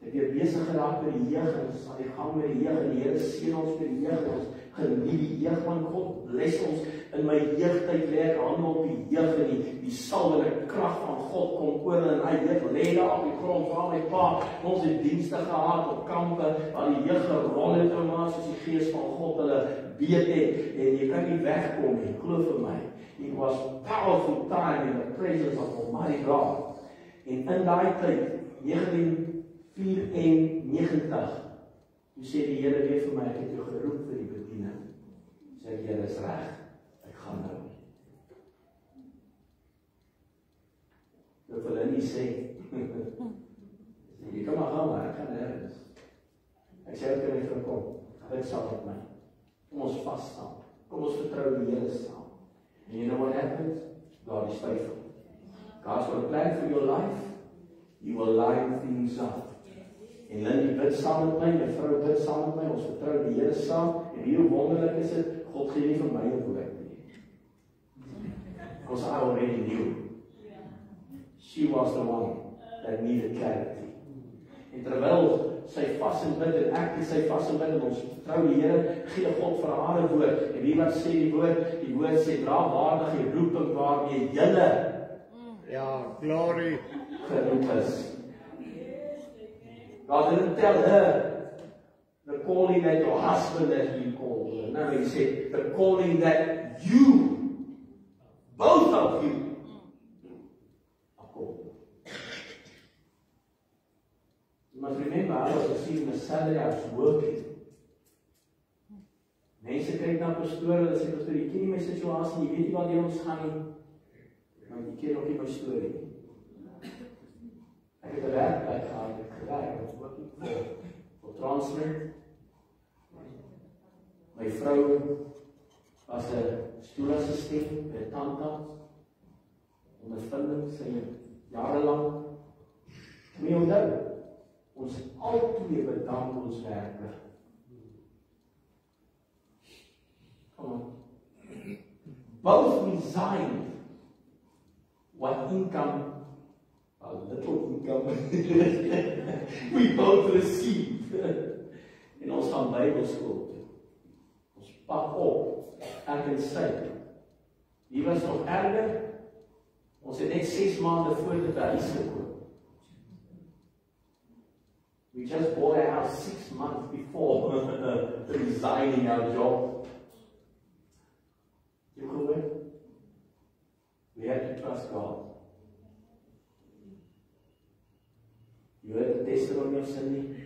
ek weer besig geraak met die jeug, en ons aan die gang met die jeug, en die Here seën ons met die jeug, ons geniet die jeug van God, bless ons, in my jeugtyd lê ek hande op die jeug, en die salwende krag van God kom oor, en hy jeug lê daar op die grond, waar my pa, ons het dienste gehad op kampe, waar die jeug gerol het, soos die gees van God hulle weet het, en jy kan nie wegkom nie, glo vir my. It was powerful time in the presence of Almighty God. En in daai tyd, 1994, toe sê die Here weer vir my, ek het jou geroep vir die bediening. Sê die Here is reg, ek gaan nou. Ek wil hulle nie sê, jy kan maar gaan, maar ek gaan nergens. Ek sê, ek kan nie verkom, bid saam met my. Kom ons vas staan, kom ons vertrou die Here saam. And you know what happens? God is faithful. God's got a plan for your life. He will line things up. En Lindy bid saam met my, my vrou bid saam met my, ons vertrou die Here saam, en hoe wonderlik is dit, God gee nie vir my 'n woord nie. Because I already knew. She was the one that needed clarity. En terwyl sy vas en bid, en ek sy vas en bid, en ons vertrou die Here, gee God vir haar 'n woord. En wie wat sê die woord sê, dra waardig die roeping waarmee julle glory geroep is. God didn't tell her the calling that your husband has been called. No, he said the calling that you, both of you, are called. You must remember, I was receiving a salary, I was working. Mense kyk na pastoor, hulle sê pastoor, jy ken nie my situasie, jy weet nie waar ons gaan nie. Maar jy ken ook nie my storie nie. Ek het 'n werkplek gehad, ek het gewerk, ek was working for Transnet. My vrou was 'n stoelassistent by 'n tandarts, ondervinding, sy jarelang. Moet jy onthou, ons altyd bedank ons werker. Come on. Both resigned. What income? A little income. We both received. En ons gaan Bybelskool toe. Ons pak op. Ek en sy. Die was nog erger. Ons het net 6 maande voor dit huis gekoop. We just bought a house 6 months before resigning our job. You know what? We had to trust God. testimony of sin?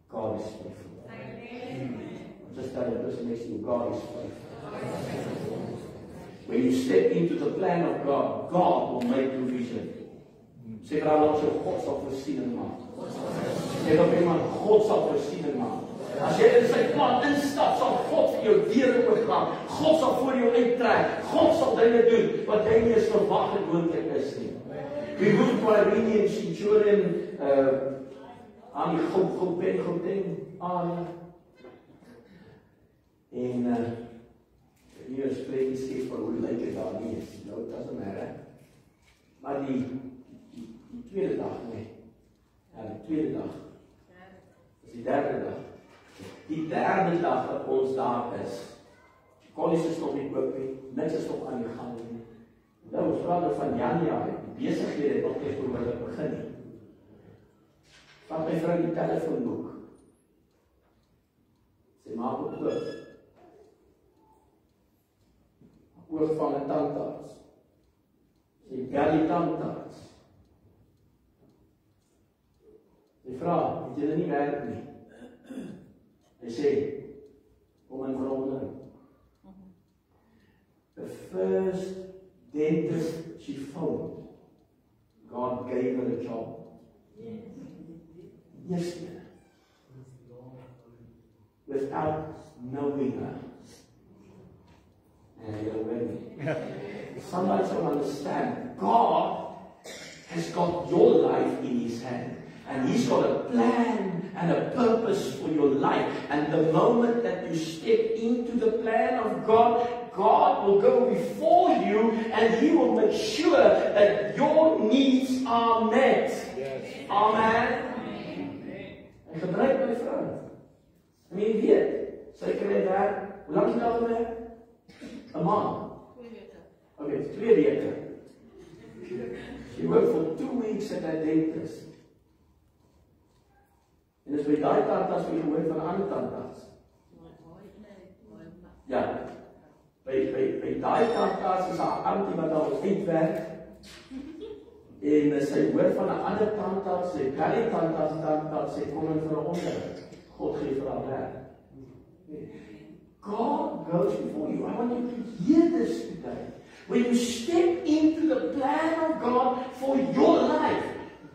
God is faithful. Just tell the person next to you, God is faithful. When you step into the plan of God, God will make provision. Sê vir hulle dat God sal voorsiening maak. Sê dat iemand God sal voorsiening maak. As jy in sy plan instap, sal God vir jou deure oopgaan. God sal voor jou uittrek. God sal dinge doen wat jy nie eens verwag het moontlik is nie. We moved Irene and Centurion aan die Gauteng area. En hier is preekies gee vir hoe lyk dit daar nie is. Nou, it doesn't matter. Maar die tweede dag, nee. Ja, die tweede dag. Dis die derde dag. Die derde dag dat ons daar is. Kollies is nog nie oop nie. Niks is nog aan die gang nie. Nou, ons praat van Januarie. Die besighede het nog nie voorbeeldig begin nie. Vat my vrou die telefoonboek. Sy maak op oog. Oog van 'n tandarts. Sy bel die tandarts. Sy vra, het julle nie werk nie? Hy sê, kom in verandering. The first dentist she found, God gave her a job. Yes, without knowing her. And you're ready. Somebody should understand, God has got your life in His hand. And He's got a plan and a purpose for your life. And the moment that you step into the plan of God, God will go before you and He will make sure that your needs are met. Yes. Amen. En gebruik my vrou. En jy weet, sy kry werk. Hoe lang is nou gewerk? 'n maand. 2 weke. Okay, 2 weke. She worked for 2 weeks at that dentist. En as by daai tandarts weer gehoor van 'n ander tandarts. Ja. By daai tandarts is 'n auntie wat daar uitwerk. En sy hoor van 'n ander tandarts, sy kan nie tandarts sê kom in vir 'n onderhoud. God gee vir haar werk. God goes before you. I want you to hear this today. When you step into the plan of God for your life,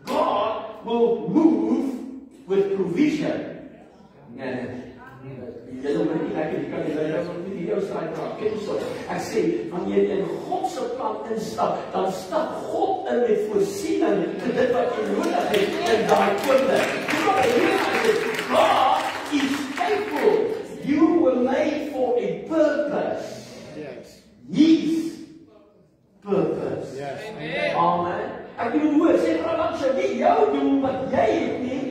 God will move with provision. Ek sê, wanneer jy in God se plan instap, dan stap God in met voorsiening vir dit wat jy nodig het in daai oomblik. God is faithful. You were made for a purpose. Yes. His purpose. Yes. Amen. Ek wil hoor, sê vir langs jou nie jou doen wat jy het nie.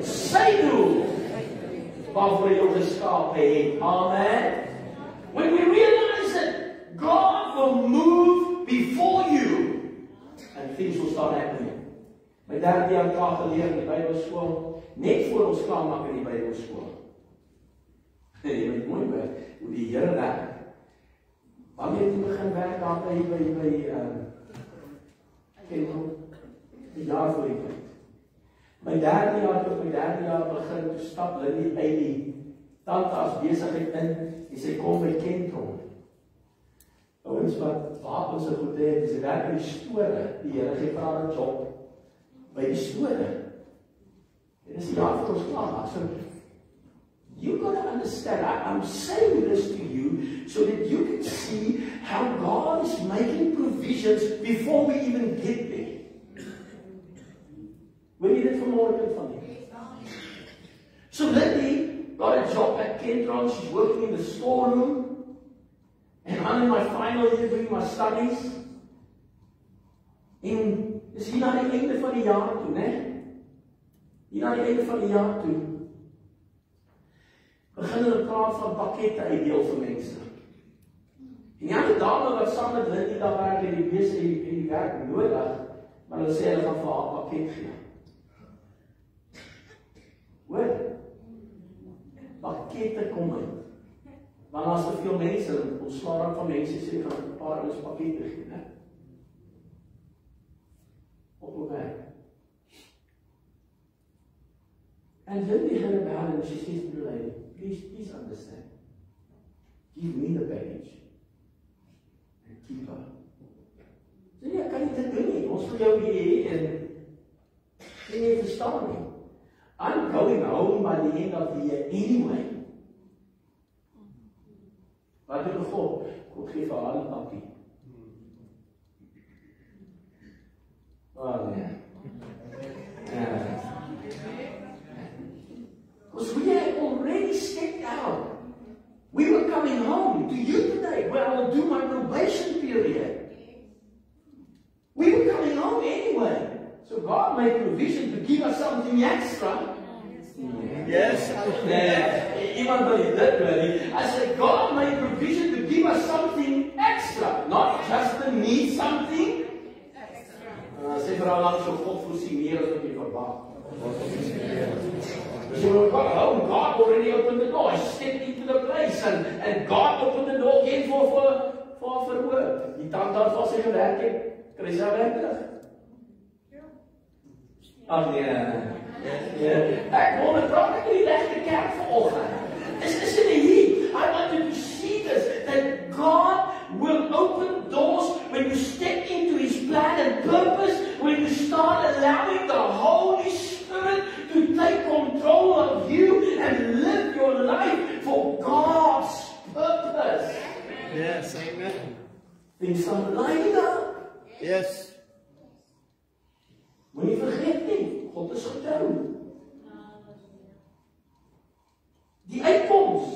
Sy doel waarvoor jy geskaap het. Amen. When we realize that God will move before you and things will start happening. My derde jaar klaar geleer in die Bybelskool, net voor ons klaar maak in die Bybelskool. Jy weet mooi hoe die Here werk. Wanneer jy begin werk daar by die jaar voor die tyd. My derde jaar begin te stap Lily uit die tandarts besigheid in en sy kom by Kentron. Ouens wat wapens en goed het, sy werk in die store, die Here gee vir haar 'n job by die store. En dis die jaar voor ons klaar. So you got to understand, I'm saying this to you so that you can see how God is making provisions before we even get there. Wil jy dit vanmorgen van nie? So Lily got a job at Kentron, she's working in the storeroom, and I'm in my final year doing my studies. En is hier na die einde van die jaar toe, né? Hier na die einde van die jaar toe. Begin hulle praat van pakkette uitdeel vir mense. En die ander dame wat saam met Lily daar werk en die beste en die werk nodig, maar hulle sê hulle gaan vir haar pakket gee. Hoor? Pakkette kom in. Want as er veel mense, ons slaan van mense sê gaan 'n paar ons pakkette gee, né? Op 'n werk. And then we heard about it, and she says to the lady, please understand. Give me the package. And keep her. So ja, kan jy dit doen nie? Ons vir jou hier en jy verstaan nie. I'm going home by the end of the year anyway. Wat doen God? God gee vir haar 'n pakkie. Oh nee. Because we had already stepped out. We were coming home to you today, where I will do my probation period. We were coming home anyway. So God made provision to give us something extra. Yes. Iemand believe that, really. I said, God made provision to give us something extra. Not just to need something. Sê vir haar langs so God voorsien meer as wat jy verwag. So when we got home, God already opened the door. I stepped into the place and God opened the door again for work. Die tandarts was sy gewerk het, kry sy werk terug. Ag nee. Ek wil net praat met die regte kerk vanoggend. Is dit hier? I want you to see this, that God will open doors when you step into His plan and purpose, when you start allowing the Holy Spirit to take control of you and live your life for God's purpose. Yes, amen. Things start lining up. Yes. Moenie vergeet nie, God is getrou. Die uitkoms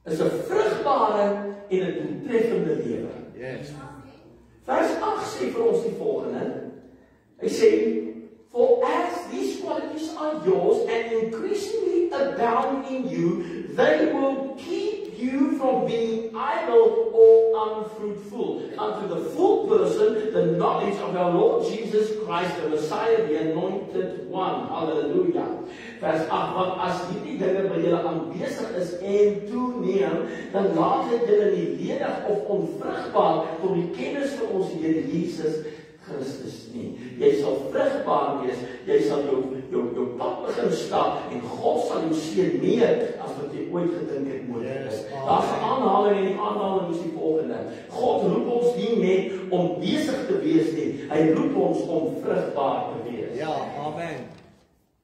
is 'n vrugbare en 'n doeltreffende lewe. Yes. Vers 8 sê vir ons die volgende. Hy sê, for as these qualities are yours and increasingly abound in you, they will keep you from being idle or unfruitful, unto the full person, the knowledge of our Lord Jesus Christ, the Messiah, the Anointed One. Hallelujah. Vers 8, want as hierdie dinge by julle aanwesig is en toeneem, dan laat dit julle nie ledig of onvrugbaar tot die kennis van ons Here Jesus Christus nie. Jy sal vrugbaar wees, jy sal jou pad begin stap en God sal jou seën meer as wat jy ooit gedink het moontlik is. Daar's 'n aanhaling en die aanhaling is die volgende. God roep ons nie net om besig te wees nie, hy roep ons om vrugbaar te wees. Ja, amen.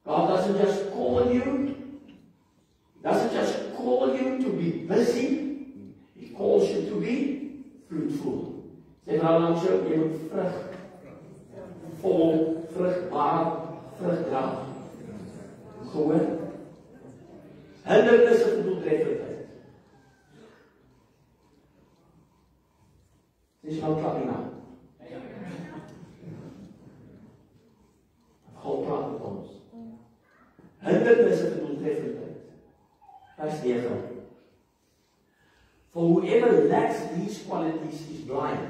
God doesn't just call you to be busy, He calls you to be fruitful. Sê maar langs jou, jy moet vol, vrugbaar, vrugdra. Gehoor? Hindernisse vir doeltreffendheid. Dis nou klap nie nou. God praat met ons. Hindernisse vir doeltreffendheid. Vers 9. For whoever lacks these qualities is blind,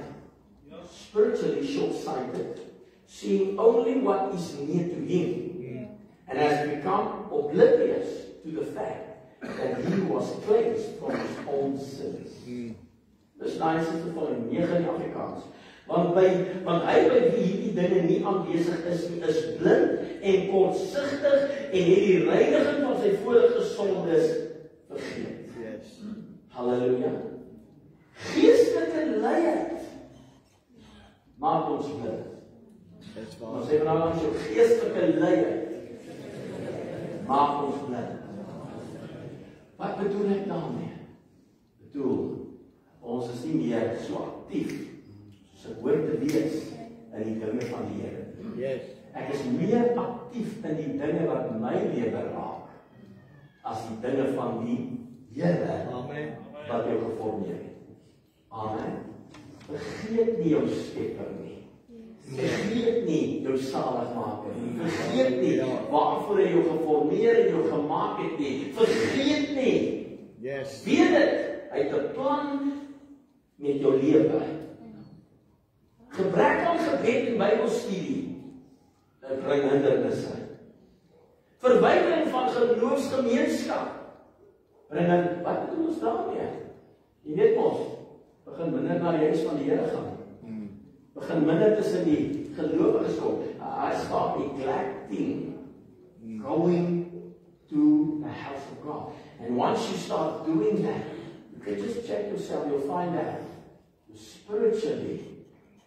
spiritually short-sighted, seeing only what is near to him, and has become oblivious to the fact that he was cleansed from his own sins. Dis 9 sê van 9 in Afrikaans. Want hy by wie hierdie dinge nie aanwesig is nie, is blind en kortsigtig en het die reiniging van sy vorige sondes vergeet. Yes. Halleluja. Geestelike luiheid maak ons blind. That's Maar why. sê nou langs jou geestelike luiheid maak ons blind. Wat bedoel ek daarmee? Bedoel, ons is nie meer so aktief soos ek hoort te wees in die dinge van die Here. Yes. Ek is meer aktief in die dinge wat my lewe raak as die dinge van die Here Amen. wat jou geformeer het. Amen. Vergeet nie jou Skepper nie. Vergeet nie jou Saligmaker nie. Vergeet nie waarvoor hy jou geformeer en jou gemaak het nie. Vergeet nie. Yes. Weet dit, hy het 'n plan met jou lewe. Gebrek aan gebed en Bybelstudie bring hindernisse. Verwydering van geloofsgemeenskap bring wat doen ons daarmee? Jy weet mos, begin minder na die huis van die Here gaan. Begin minder tussen die gelowiges kom. I start neglecting Going to the house of God. And once you start doing that, you can just check yourself, you'll find out spiritually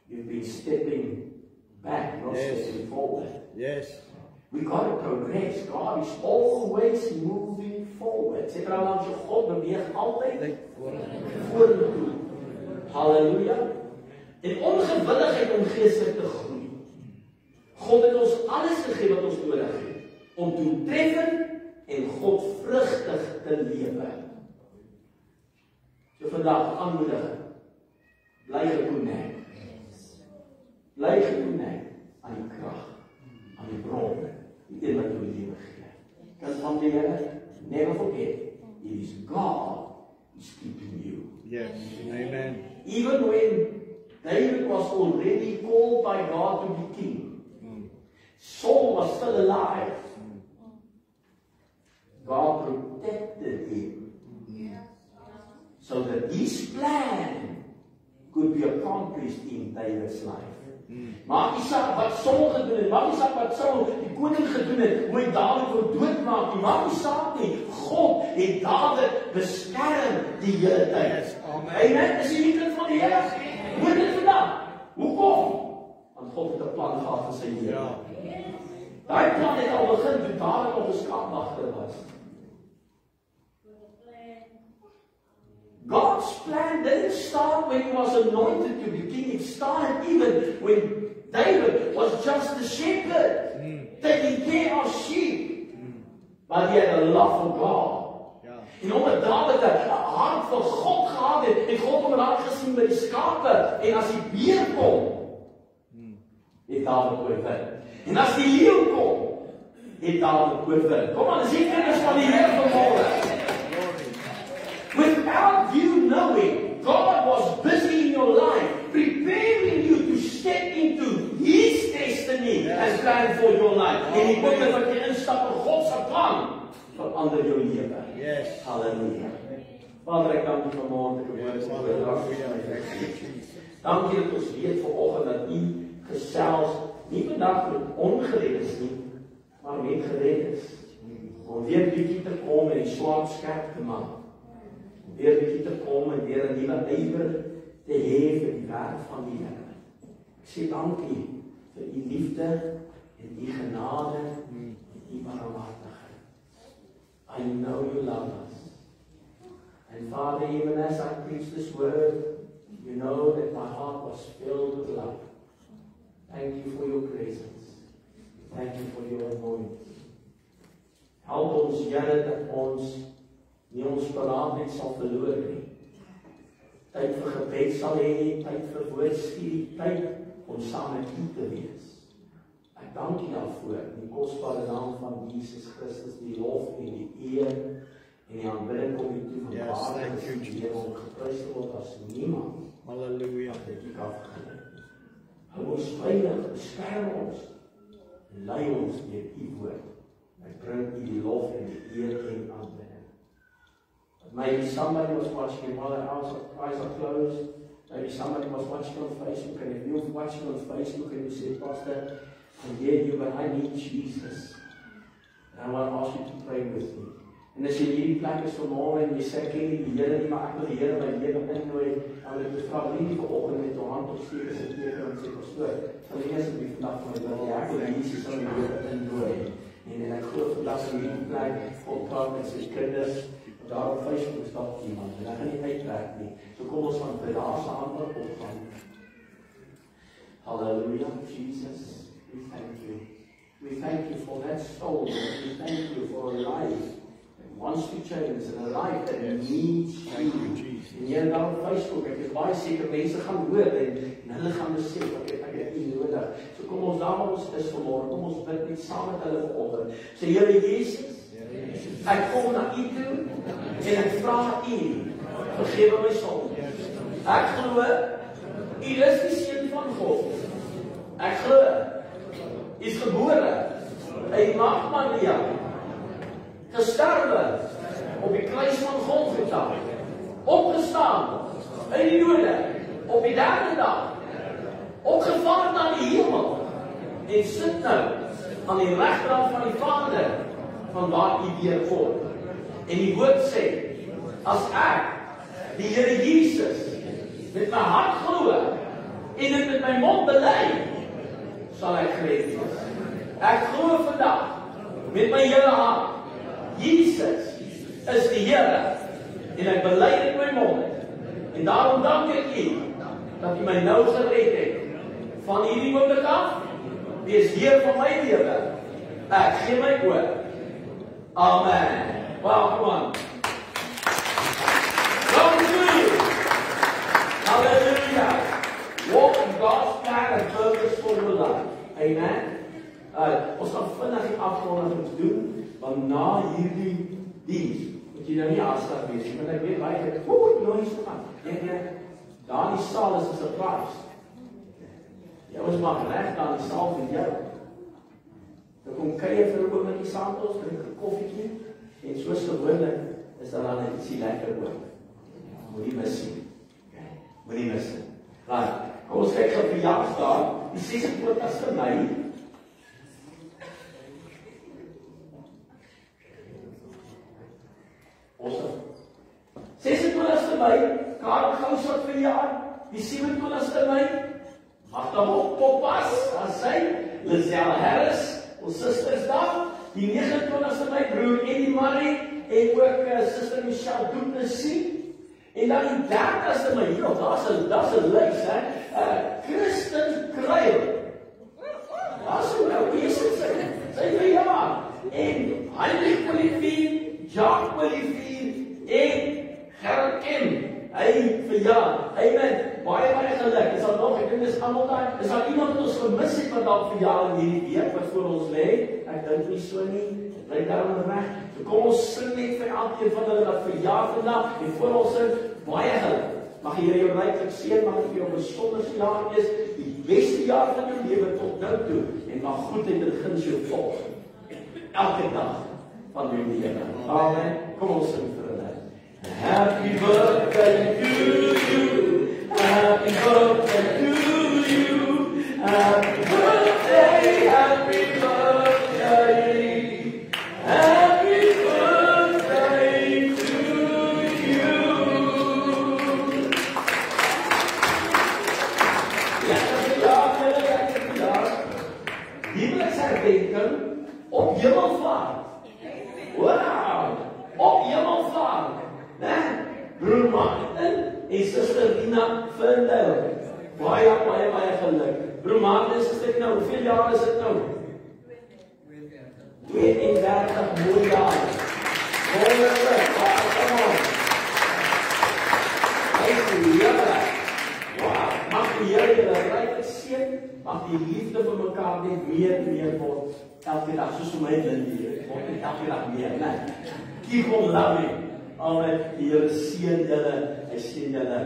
you've been stepping back, not stepping forward. Yes. We got to progress. God is always moving forward. Sê vir ons, God beweeg altyd vorentoe. Halleluja. En ongewilligheid om geestelik te groei. God het ons alles gegee wat ons nodig het om doeltreffend en godvrugtig te lewe. So vandag aanmoedig, bly gekoenek. Bly gekoenek aan die krag, aan die bron, die een wat jou lewe gee. Kind van die Here, never forget, it is God who's keeping you. Yes. Amen. Even when David was already called by God to be king, Saul was still alive. God protected him so that his plan could be accomplished in David's life. Maak nie saak wat Saul gedoen het, maak nie saak wat Saul die koning gedoen het, hoe hy Dawid wil doodmaak nie, maak nie saak nie. God het Dawid beskerm die hele tyd. Amen. Is jy nie kind van die Here? Hoor dit vandag. Hoekom? Want God het 'n plan gehad vir sy lewe. Daai plan het al begin toe Dawid nog 'n skaapwagter was. God's plan didn't start when he was anointed to be king. It started even when David was just a shepherd, taking care of sheep. But he had a love for God. En omdat David 'n hart vir God gehad het God hom raak gesien by die skape, en as die beer kom, het David oorwin. En as die leeu kom, het David oorwin. Kom aan, dis die kinders van die Here vanmôre. Without you knowing, God was busy in your life, preparing you to step into His destiny and plan for your life. En die oomblik wat jy instap in God se plan, verander jou lewe. Yes. Halleluja. Vader, ek dank U vanmôre vir U woord. Dankie dat ons weet vanoggend dat U gesels nie vandag met ongeredes nie, maar met geredes. Om weer bietjie te kom en die swaard skerp te maak. Weer bietjie te kom en weer 'n nuwe ywer te hê vir die werk van die Here. Ek sê dankie vir U liefde en U genade en U barmhartigheid. I know You love us. And Father, even as I preach this word, You know that my heart was filled with love. Thank You for Your presence. Thank You for Your anointing. Help ons, Here, dat ons nie ons paraatheid sal verloor nie. Tyd vir gebed sal hê, tyd vir woordstudie, tyd om saam met U te wees. Ek dank U daarvoor in die kosbare naam van Jesus Christus, die lof en die eer en die aanbidding kom U toe van Vader, Here, om geprys te word as niemand. Halleluja. Dat U kan vergelyk. Hou ons veilig, beskerm ons en lei ons deur U woord. Ek bring U die lof en die eer en aanbidding. Maybe somebody was watching while our eyes are closed. Maybe somebody was watching on Facebook, and if you're watching on Facebook and you say, Pastor, I hear You, but I need Jesus. And I want to ask you to pray with me. En as jy hierdie plek is vanmôre en jy sê, ken nie die Here nie, maar ek wil die Here my lewe innooi, dan wil ek vra, wil jy vanoggend met jou hand opsteek as 'n teken en sê, Pastoor, sal jy asseblief vandag vir my bid, ek wil Jesus in my lewe innooi. En ek glo vandag in hierdie plek, God praat met sy kinders. Daar op Facebook stap iemand, en ek gaan nie uitwerk nie. So kom ons van daar se hande opgaan. Hallelujah, Jesus, we thank You. We thank You for that soul. We thank You for a life that wants to change, and a life that needs You. En jy daar op Facebook, ek is baie seker mense gaan hoor en hulle gaan besef ek het U nodig. So kom ons daar waar ons is vanmôre, kom ons bid net saam met hulle vanoggend. Sê Here Jesus, ek kom na U toe en ek vra U, vergewe my sonde. Ek glo U is die Seun van God. Ek glo U is gebore uit Maria, gesterwe op die kruis van Golgotha, opgestaan uit die dode op die 3de dag, opgevaar na die hemel en sit nou aan die regterhand van die Vader, van waar u weer kom. En die woord sê, as ek die Here Jesus met my hart glo en dit met my mond bely, sal ek gered wees. Ek glo vandag met my hele hart, Jesus is die Here, en ek bely dit met my mond. En daarom dank ek u dat u my nou gered het. Van hierdie oomblik af, wees Heer van my lewe. Ek gee my oor. Amen. Wow, come on. God is good. Hallelujah. Walk in God's plan and purpose for your life. Amen. Ons gaan vinnig die afronding doen, want na hierdie diens moet jy nou nie haastig wees, want ek weet baie ek nou nie so gaan. Nee, daar die saal is 'n surprise. Jy was maar reg daar die saal vir jou. Dan kom kuier vir 'n oombliekie saam met ons, drink 'n koffietjie, en soos gewoonlik is daar dan ietsie lekker oor. Moenie mis nie. Moenie mis nie. Right, kom ons kyk op die verjaarsdag, die 26 Mei. Awesome. 26 Mei, Karel Goudswart verjaar, die 27 Mei, Magda Hof Poppas, as sy, Lizelle Harris, ons sistersdag, die 29 Mei, broer Eddie Murray, en ook sister Michelle Duplessis, en dan die 30 Mei, daar's 'n lys, Kristen Kruil, daar's so nou, wie is dit sy verjaar, en Heinrich Olivier, Jacques Olivier, en Gerrit Kim, hy verjaar, amen, baie geluk, is daar nog, ek dink dis almal daar, is daar iemand wat ons gemis het wat dalk verjaar in hierdie week, wat voor ons lê, ek dink nie so nie, bly daar onderweg, so kom ons sing net vir elkeen van hulle wat verjaar vandag, en voor ons sing, baie geluk, mag die Here jou ryklik seën, mag dit vir jou 'n besonderse jaar wees, die beste jaar van jou lewe tot nou toe, en mag goedheid en guns jou volg, elke dag van jou lewe, amen, kom ons sing vir hulle. Happy birthday to you, happy birthday to you, happy birthday, happy birthday, happy birthday to you. Lekker verjaar. Huweliksherdenking op Hemelvaart. Wow, op Hemelvaart. Broer Martin en suster Rina Vindel. Baie geluk. Broer Martin en suster Rina, hoeveel jaar is dit nou? 32 mooi jaar. Wonderlik. Kom on. Mag die Here julle ryklik seën, mag die liefde vir mekaar net meer word. Elke dag, soos vir my en Lindy, word net elke dag meer, né? Keep on loving. Amen, die Here seën julle, hy seën julle.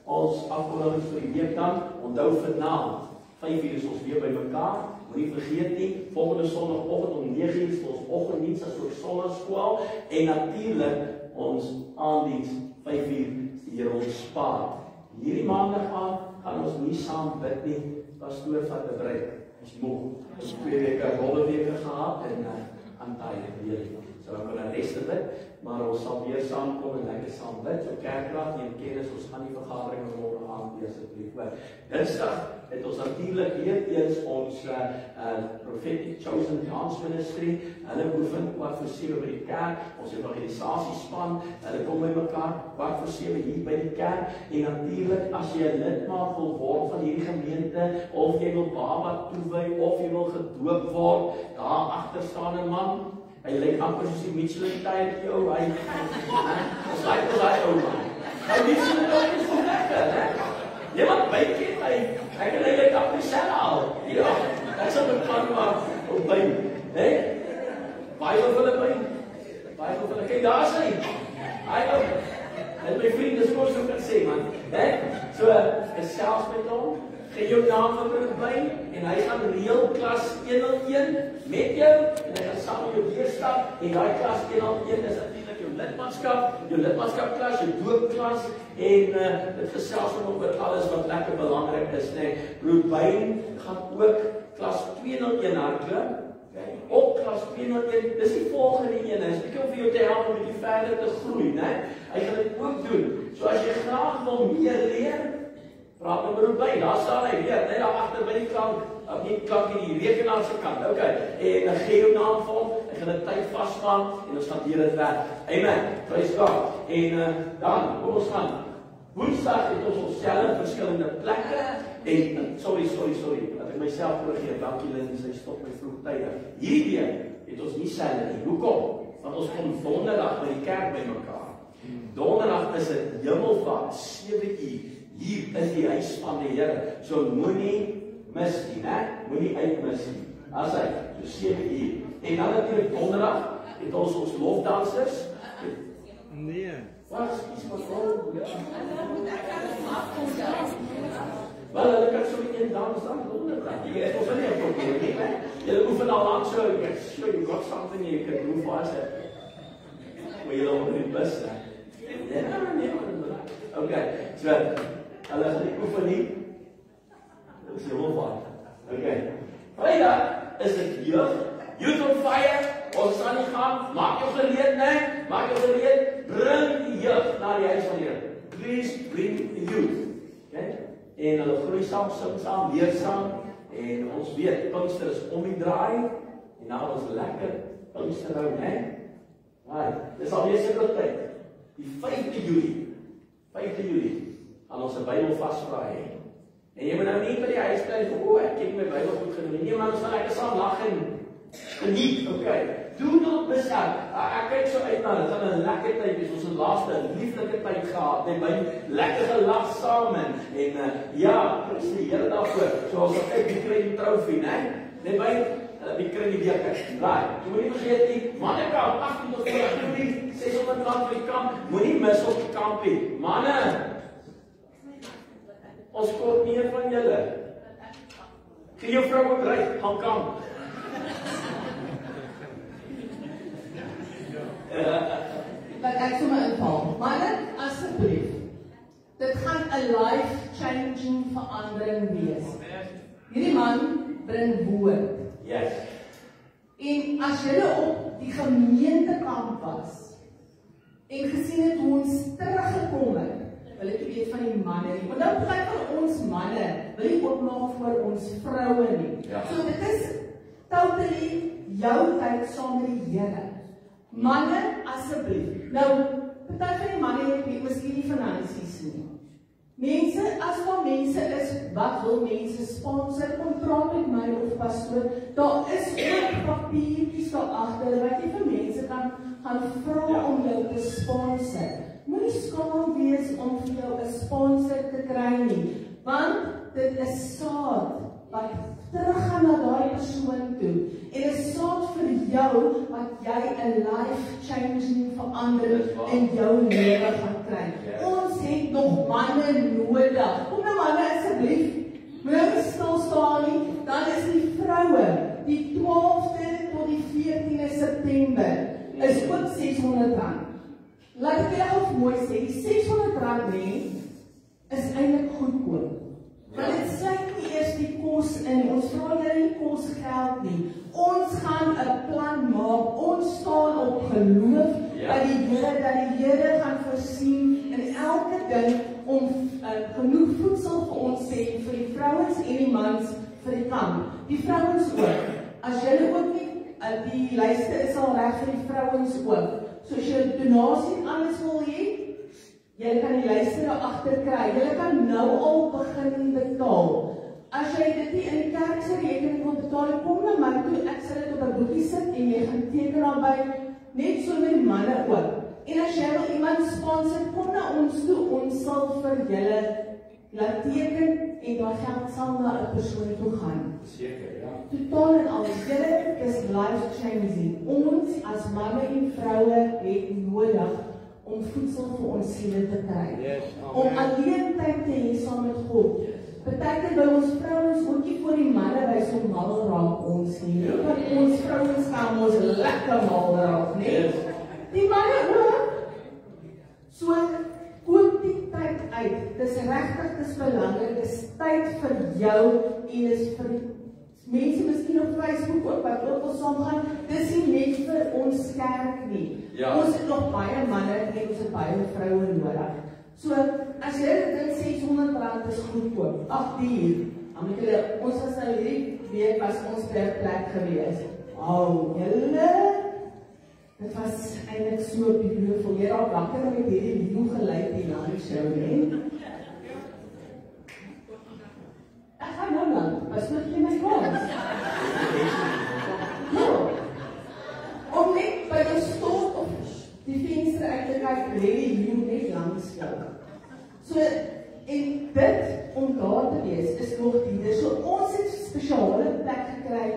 Ons afkondiging vir die week dan, onthou vanaand, 5:00 is ons weer by mekaar, moenie vergeet nie, volgende Sondagoggend om 9:00 is ons oggenddiens as ook Sondagskool, en natuurlik ons aanddiens, 5:00 is die Here ons spaar. Hierdie maandag aan, gaan ons nie saam bid nie, pastoor vat 'n breek, is moeg. Ons 2 weke rolweke gehad, en aantaai weer. So ek kan res bid, maar ons sal weer saamkom en lekker saam bid. So kerkraad, neem kennis, ons gaan die vergadering môre aand weer asseblief. Dinsdag het ons natuurlik weer eens ons Prophetic Chosen Dance Ministry. Hulle oefen 7:15 by die kerk, ons evangelisasiespan, hulle kom by mekaar 7:15 hier by die kerk. En natuurlik as jy 'n lidmaat wil word van hierdie gemeente, of jy wil baba toewy, of jy wil gedoop word, daar agter staan 'n man. Hy lyk amper soos die Michelin tyre jou, hy ons lyk as hy ou man. Hy Michelin tyre is so lekker, hè? Jy wat bykie, hy kan lyk op die selle al. Ja, ek sal bepan maar op by, hè? Baie van hulle, kyk daar is hy. Hy ou, en my vriend, dis kos ook kan sê, man. Hè? So, gesels met hom, gee jou naam van by, en hy gaan reël klas 101 met jou, en hy gaan saam met jou deurstap, en die klas 101 is natuurlik jou lidmaatskapklas, jou doopklas, en dit gesels om oor alles wat lekker belangrik is, né? Broer Byn gaan ook klas 201 hardloop, Okay? Opklas 201, dis die volgende een, is bietjie om vir jou te help om bietjie verder te groei, né? Hy gaan dit ook doen. So as jy graag wil meer leer, praat met Ruben, daar staan hy weer, net daar agter by die klank, op die klank in die rekenaar se kant. Okay. En dan gee jou naam vir hom, hy gaan dit tyd vasvang en ons gaan deur dit werk. Amen. Praise God. En dan kom ons gaan. Woensdag het ons onsself verskillende plekke en sorry, dat ek myself korrigeer. Dankie Lynn, sy stop my vroegtydig. Hierdie het ons nie selle nie. Hoekom? Want ons kom donderdag by die kerk bymekaar. Donderdag is dit Hemelvaart, 7 uur. Hier in die huis van die Here. So moenie mis nie, né? Moenie uitmis nie. As hy, so 7 uur. En dan natuurlik donderdag het ons lofdansers. Nee. Wat is maar vol? Wel, hulle kan so 'n dans dan donderdag. Jy het ons nie 'n probleem nie, né? Jy oefen al lank so, ek sure you got something you can do for us. Maar jy loop nie bus nie. Nee. Okay, so hulle gaan nie oefen nie. Dit is Hemelvaart. Okay. Vrydag is dit Youth on Fire. Ons sal nie gaan, maak jou gereed, né? Maak jou gereed, bring die jeug na die huis van die Here. Please bring the youth. Okay? En hulle groei saam, sing saam, leer saam. En ons weet, Pinkster is om die draai. En nou ons lekker Pinkster hou, né? Right, dis alweer seker tyd. Die 5de Julie, gaan ons 'n Bybel vasvra hê. En jy moet nou nie by die huis bly, ek het my Bybel goed gedoen. Nee man, ons gaan lekker saam lag en geniet, okay. Do not miss out. Ek kyk so uit na dit, gaan 'n lekker tyd wees. Ons het laaste lieflike tyd gehad. Net by lekker gelag saam en ja, prys die Here daarvoor. So ons het kyk wie kry die trofee, né? Net by wie kry die beker. Right. Jy moenie vergeet nie, manne kamp 18 tot 20, 600 rand vir die kamp. Moenie mis op die kamp nie. Manne, ons kort meer van julle. Gee jou vrou ook ryk, gaan kamp. Wat ek sommer inval. Manne, asseblief. Dit gaan 'n life-changing verandering wees. Hierdie man bring woord. Yes. En as julle op die gemeentekamp was en gesien het hoe ons teruggekom het, wil ek weet van die manne nie. Want dan begin van ons manne, wil nie ook nog vir ons vroue nie. Ja. So dit is totally jou tyd saam met die Here. Manne, asseblief. Nou, party van die manne het miskien nie finansies nie. Mense, as daar mense is, wat wil mense sponsor, kom praat met my of pastoor, daar is ook papiertjies daar agter, wat jy vir mense kan gaan vra om jou te sponsor. Moenie skaam wees om vir jou 'n sponsor te kry nie, want dit is saad wat teruggaan na daai persoon toe, en 'n saad vir jou, wat jy 'n life-changing verandering in jou lewe gaan kry. Ons het nog manne nodig. Kom nou manne, asseblief. Moenie nou stil staan nie. Dan is die vroue, die 12de tot die 14de September, is ook R600. Laat ek julle gou mooi sê, die R600 nie, is eintlik goedkoop. Want dit sluit nie eers die kos in, ons vra julle nie kosgeld nie. Ons gaan 'n plan maak, ons staan op geloof, dat die Here gaan voorsien in elke ding om genoeg voedsel vir ons sê, vir die vrouens en die mans vir die kamp. Die vrouens ook. As julle ook nie, die lyste is al reg vir die vrouens ook. So as jy donasie en alles wil hê, jy kan die lyste daar agter kry. Jy kan nou al begin betaal. As jy dit nie in die kerk se rekening wil betaal, kom na my toe, ek sal dit op 'n boekie sit en jy gaan teken daarby, net so met manne ook. En as jy wil iemand sponsor, kom na ons toe, ons sal vir julle laat teken en daai geld sal na 'n persoon toe gaan. Seker, ja. Totaal en al, julle is life-changing. Ons as manne en vroue het nodig om voedsel vir ons siele te kry. Yes, om alleen tyd te hê saam met God. Partykeer by ons vrouens ook nie voor die manne by so mal raak ons nie. Want ons vrouens gaan ons lekker mal raak, nee. Die manne ook. So koop die tyd uit. Dis regtig, dis belangrik. Dis tyd vir jou en dis vir mense miskien op Facebook ook, wat ook ons saamgaan, dis nie net vir ons kerk nie. Ja. Ons het nog baie manne en ons het baie vroue nodig. So, as jy dit R600 is goedkoop, 8 uur, dan moet julle, ons was nou hierdie week was ons per plek gewees. Wow, julle, dit was eintlik so beautiful. Jy raak wakker met hierdie lief geluid hier na die show, hè? Ek gaan nou lang, was nog nie my kans. Om net by die stort of die venster uit te kyk, lê die leeu net langs jou. So, en dit, om daar te wees, is nog dieder. So, ons het spesiale plek gekry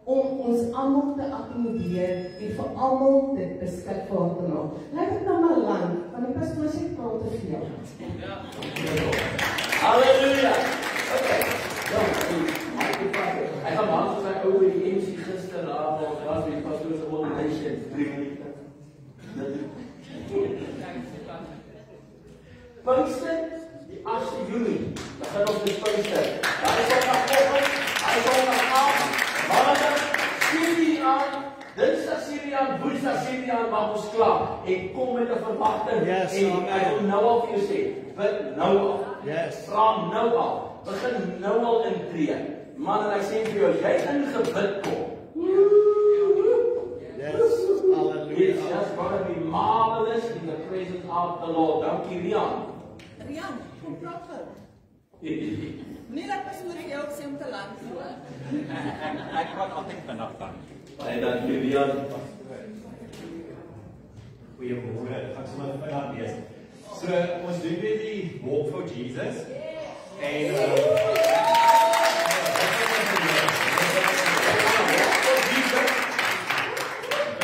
om ons almal te akkommodeer en vir almal dit beskikbaar te maak. Laat dit nou maar lang, want die pastoor sê praat te veel. Halleluja! Okay. Ek gaan maar vir my ou die MC gisteravond was met die pastoor se ordination 3 minute. Pinkster, die 8de Junie, dan gaan ons met Pinkster. Daar is ook nog oggend, daar is ook nog aand, maandag, 7 aan, dinsdag 7 aan, woensdag 7 aan, maak ons klaar. En kom met 'n verwagting. Yes, en ek wil nou al vir jou sê, bid nou al. Yes. Vra nou al. Begin nou al intree. Man, en ek sê vir jou, as jy in gebid kom. Yes. Hallelujah. It's just going to be marvelous in the presence of the Lord. Dankie, Rian. Rian, kom praat gou. Nee, dat was vir jou sê om te land voor. Ek praat altyd vinnig dan. Baie dankie, Rian. Goeiemôre, ek gaan sommer vinnig wees. So, ons doen weer die Walk for Jesus. En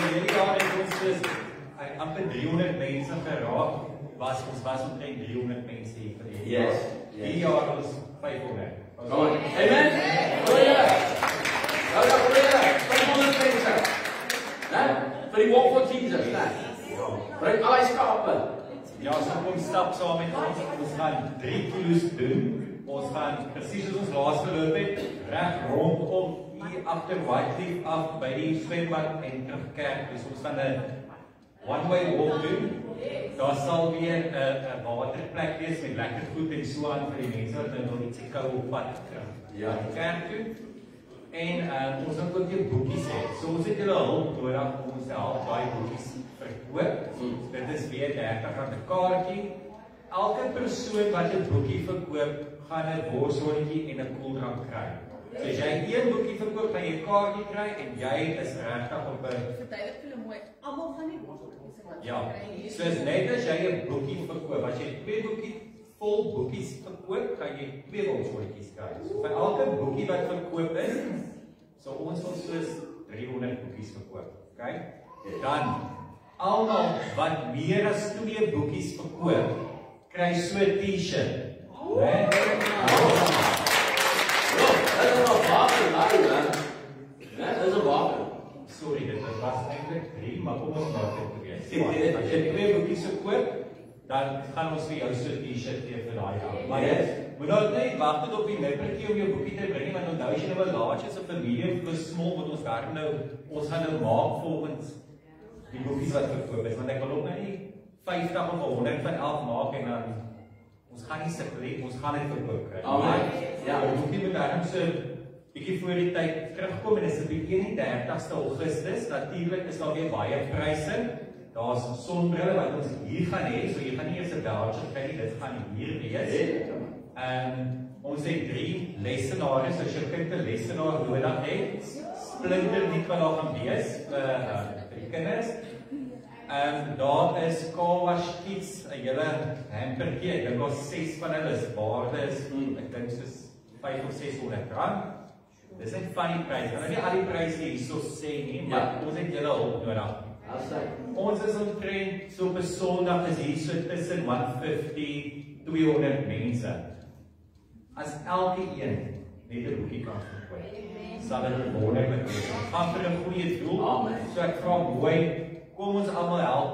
hierdie jaar het ons dus amper 300 mense geraak. Ons was omtrent 300 mense hier vir die Yes. Die jaar ons 500. Amen. Goeie. Nou ja, goeie. 500 mense. Né? Vir die Walk for Jesus, né? Bring al die skape. Ja, so kom stap saam met ons. Ons gaan 3 kilos doen. Ons gaan presies soos ons laas geloop het, reg rondom hier agter Whiteleaf af by die swembad en terug kerk. Dus ons gaan 'n one-way walk doen. Daar sal weer 'n waterplek wees met lekker goed en so aan vir die mense wat nog ietsie koud op pad terug. Ja, kerk toe. En ons gaan ook weer boekies hê. So ons het julle hulp nodig om ons te help daai boekies verkoop. Dit is weer R30 'n kaartjie. Elke persoon wat 'n boekie verkoop, gaan 'n borsrolletjie en 'n koeldrank kry. So as jy een boekie verkoop, gaan jy 'n kaartjie kry en jy is regtig op 'n Verduidelik vir hulle mooi. Almal gaan nie boekies wat ja. kry nie. So as net as jy 'n boekie verkoop, as jy 2 boekie vol boekies verkoop, gaan jy 2 borsrolletjies kry. So vir elke boekie wat verkoop is, so ons wil soos 300 boekies verkoop. Okay? Dan almal wat meer as 2 boekies verkoop, kry so 'n T-shirt. Né? Ja, dit is 'n wapen, hè? Ja, dit is 'n wapen. Sorry, dit was eintlik 3, maar kom ons maak dit weer. As jy 2 boekies verkoop, dan gaan ons vir jou so 'n T-shirt gee vir daai dag. Maar jy moet nou net wag tot op die nippertjie om jou boekie te bring, want onthou as jy nou 'n large is of 'n medium plus small, moet ons daar nou, ons gaan nou maak volgens die boekies wat verkoop is, want ek wil ook nou nie 50 of 100 van elk maak en dan ons gaan nie sukkel nie, ons gaan dit verkoop kry. Amen. Ja, ons moet nie met daarom so bietjie voor die tyd terugkom en dis 'n bietjie die 30ste Augustus. Natuurlik is daar weer baie pryse. Daar's sonbrille wat ons hier gaan hê, so jy gaan nie eers 'n voucher kry nie, dit gaan hier wees. Ons het 3 lessenaars, as jou kind 'n lessenaar nodig het, splinter nie wat daar gaan wees vir die kinders. Daar is car wash kits, 'n hele hampertjie, ek dink daar's 6 van hulle, is waarde is, ek dink soos 500 of 600 rand. Dis net van die pryse, nou nie al die pryse hierso sê nie, maar ons het julle hulp nodig. Ons is omtrent, so op 'n Sondag is hier so tussen 150, 200 mense. As elke een net 'n boekie kan verkoop, sal dit wonderlik wees. Gaan vir 'n goeie doel. So ek vra mooi, kom ons almal help.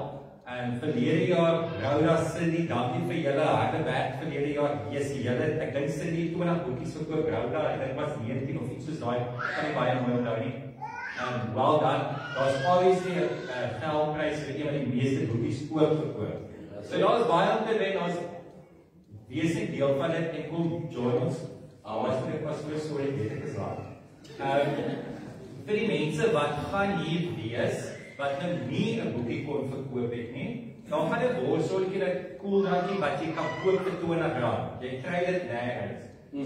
Verlede jaar, Rhoda, Cindy, dankie vir julle harde werk verlede jaar. Ek dink Cindy 20 boekies verkoop, Rhoda, en dit was 19 of iets soos daai, kan nie baie mooi onthou nie. Well done, daar's obviously 'n geldprys vir een van die meeste boekies ook verkoop. So daar is baie om te wen, ons wees nie deel van dit en kom join ons. Was weer sorry, weet ek is waar. Vir die mense wat gaan hier wees, wat nou nie 'n boekie kon verkoop het nie, dan gaan dit word so 'n cool dankie wat jy kan koop vir R20. Jy kry dit nêrens.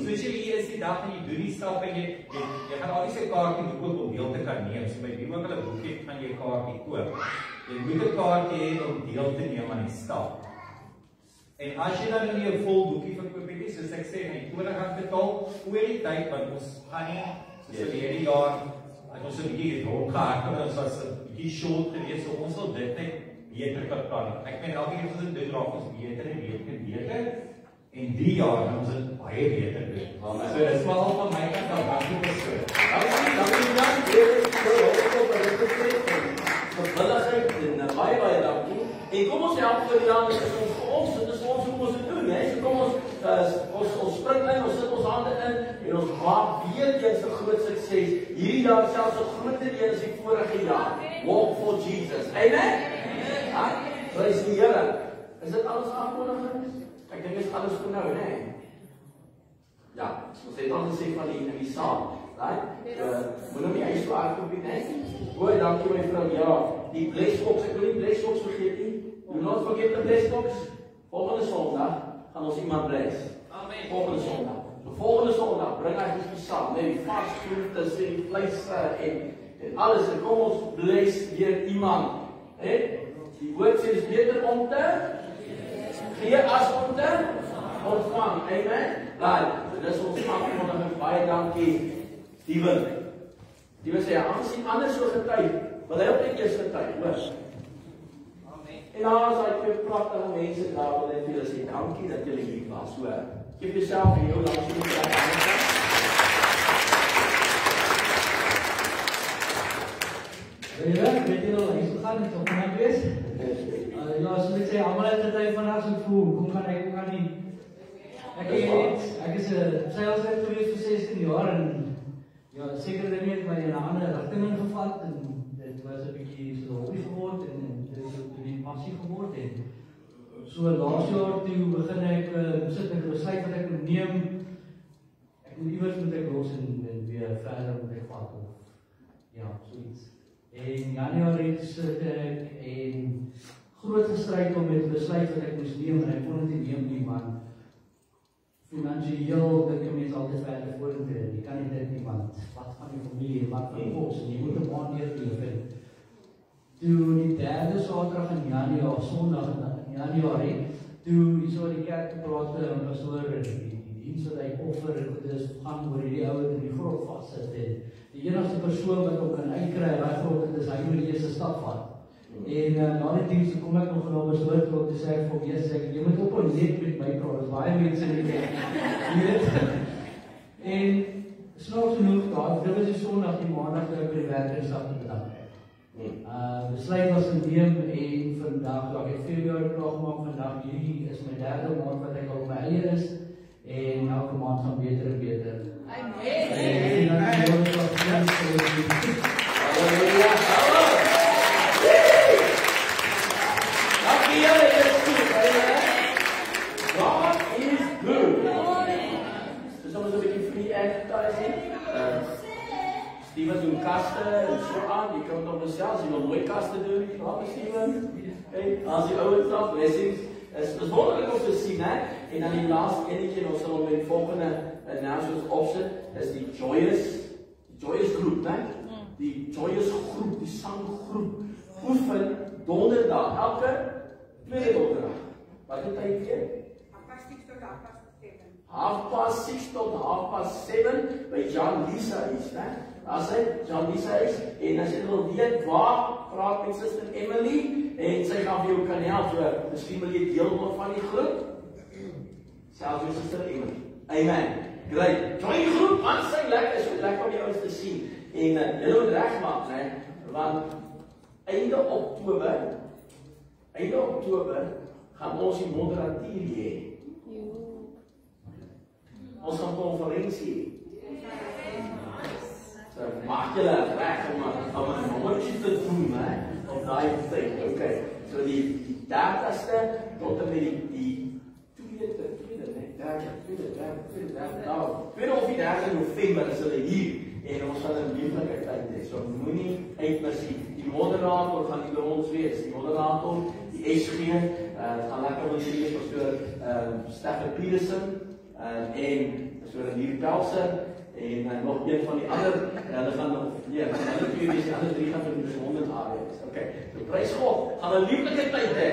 Soos jy hier is die dag en jy doen die stap en jy gaan al die kaartjie koop om deel te kan neem. So by wie ook al 'n boekie het, gaan jy 'n kaartjie koop. Jy moet 'n kaartjie hê om deel te neem aan die stap. En as jy dan nie 'n vol boekie verkoop het nie, soos ek sê, gaan jy R20 betaal oor die tyd, want ons gaan nie, soos hierdie jaar, ons het 'n bietjie rondgehardloop en ons was 'n bietjie short geweest, so ons wil dit net beter kan plan. Ek meen elke keer as ons dit raak ons beter en beter. En die jaar gaan ons dit baie beter doen. So dis maar al van my kant af dankie vir so. Baie dankie. En kom ons help vir Jan, dit is ons hoe ons dit doen, hè. So kom ons spring in, ons sit ons hande in en ons maak weer eens 'n groot sukses. Hierdie jaar selfs 'n groter een as die vorige jaar. Walk for Jesus. Amen. Prys die Here. Is dit alles aankondigings? Ek dink dit is alles vir nou, né? Ja, ons het al gesê van in die saal. Right? Moet nou nie eens waar kom nie, né? Goeie dankie my vrou. Ja, die blesbox, ek wil nie blesbox vergeet nie. Do not forget the blesbox. Volgende Sondag gaan ons iemand bless. Amen. Volgende Sondag. Volgende Sondag bring hy iets saam, net die varsgroente, die vleis en alles. En kom ons bless weer iemand. Hè? Die woord sê dis beter om te gee as om te ontvang. Amen. Right. Dis ons aankondiging. Baie dankie. Steven sê, aangesien anders so getuig, wil hy ook net eers getuig, hoor. En daar is hy twee pragtige mense daar, wil net vir julle sê, dankie dat julle hier was, so, geef jouself en jou langs die mense. Weet jy nou, hy is gegaan, het ook net wees. Ja, soos ek sê, allemaal het getuig vandag so voel, kom gaan nie. Ek is sales-rep gewees vir 16 jaar en ja, seker dit het my in 'n ander rigting ingevat en dit was 'n bietjie so hobby geword en dit het 'n passie geword en so laas jaar toe begin ek sit ek besluit wat ek moet neem. Ek moet iewers moet ek los en weer verder moet ek vat of ja, so iets. En Januarie sit ek en groot gestryd om met besluit wat ek moes neem en ek kon dit nie neem nie, man. Finansieel dink ek mens altyd verder vorentoe. Jy kan nie dit nie, want wat van die familie, wat van kos, en jy moet 'n maand neerleef. Toe die derde Saterdag in Januarie, Sondag in Januarie, toe hier so die kerk gepraat met 'n pastoor en die diens wat hy offer en dit is gaan oor hierdie ouer in die grot vassit en die enigste persoon wat hom kan uitkry reg grot dit is hy moet die eerste stap vat. En na die diens kom ek nog genoem as woord om te sê vir Jesus, jy moet op net met my praat, baie mense nie weet. En snaaks genoeg, dit was die Sondag, die Maandag toe ek by die werkingstap te bedank. Besluit was geneem en vandag, ek het Februarie klaar gemaak, vandag hierdie is my derde maand wat ek al op my eie is en elke maand gaan beter en beter. Amen. En dan God is good. Dus soms een beetje free advertising. Steven doet kasten en zo aan. Je kan het op jezelf. Je wil mooie kasten doen. Laten Steven. Als je oude dag, blessings. Het is wonderlijk om te zien, hè. En dan die laatste ennetje, ons zullen we in volgende announcements opzetten. Dat is die Joyous groep, hè. Die Joyous groep, die zanggroep. Oefen donderdag, elke tweede donderdag. Wat is het weer? 6:30 tot 7:30 by Jan Lisa is, né? As hy Jan Lisa is en as jy wil weet waar, praat met Suster Emily en sy gaan vir jou kan help. So, miskien wil jy deel word van die groep. Selfs met Suster Emily. Amen. Great. Join groep, man, sy lekker, is so lekker om die ouens te sien. En jy moet regmaak, né? Want einde Oktober Einde Oktober gaan ons die moderatuur hê. Ons gaan konferensie hê. So, maak julle reg om 'n nommertjie te doen, hè, op daai tyd. Okay. So die 30ste tot en met die tweede of die 3 November is hulle hier en ons gaan 'n lieflike tyd hê. So moenie uitmis nie. Die moderator gaan nie by ons wees. Die moderator, die SG, gaan lekker met die pastoor Stefan Peterson en pastoor Nier Pelser en nog een van die ander, hulle gaan nog, nee, hulle twee wees, die ander 3 gaan van die besondere areas. Okay, so prys God, gaan 'n lieflike tyd hê.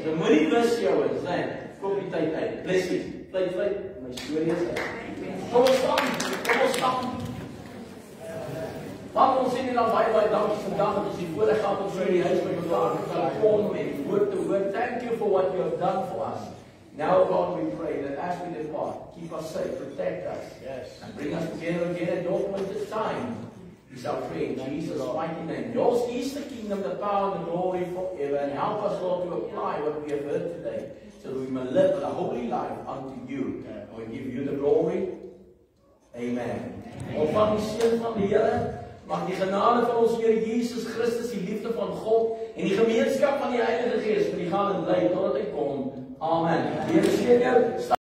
So moenie mis jouens, nee, koop die tyd uit. Bless you. Vlei, my storie is uit. Kom ons staan. Vader, ons sê nie dan baie dankie vandag dat ons die voorreg gehad om so in die huis by mekaar te kan kom en woord te hoor. Thank you for what you have done for us. Now, God, we pray that as we depart, keep us safe, protect us, and bring us together again at your appointed time. We shall pray in Jesus' mighty name. Yours is the kingdom, the power, and the glory forever. And help us, Lord, to apply what we have heard today, so that we may live a holy life unto you. And we give you the glory. Amen. Ontvang die seën van die Here. Mag die genade van ons Here Jesus Christus, die liefde van God en die gemeenskap van die Heilige Gees vir die gaan en bly totdat hy kom. Amen. Die Here seën jou.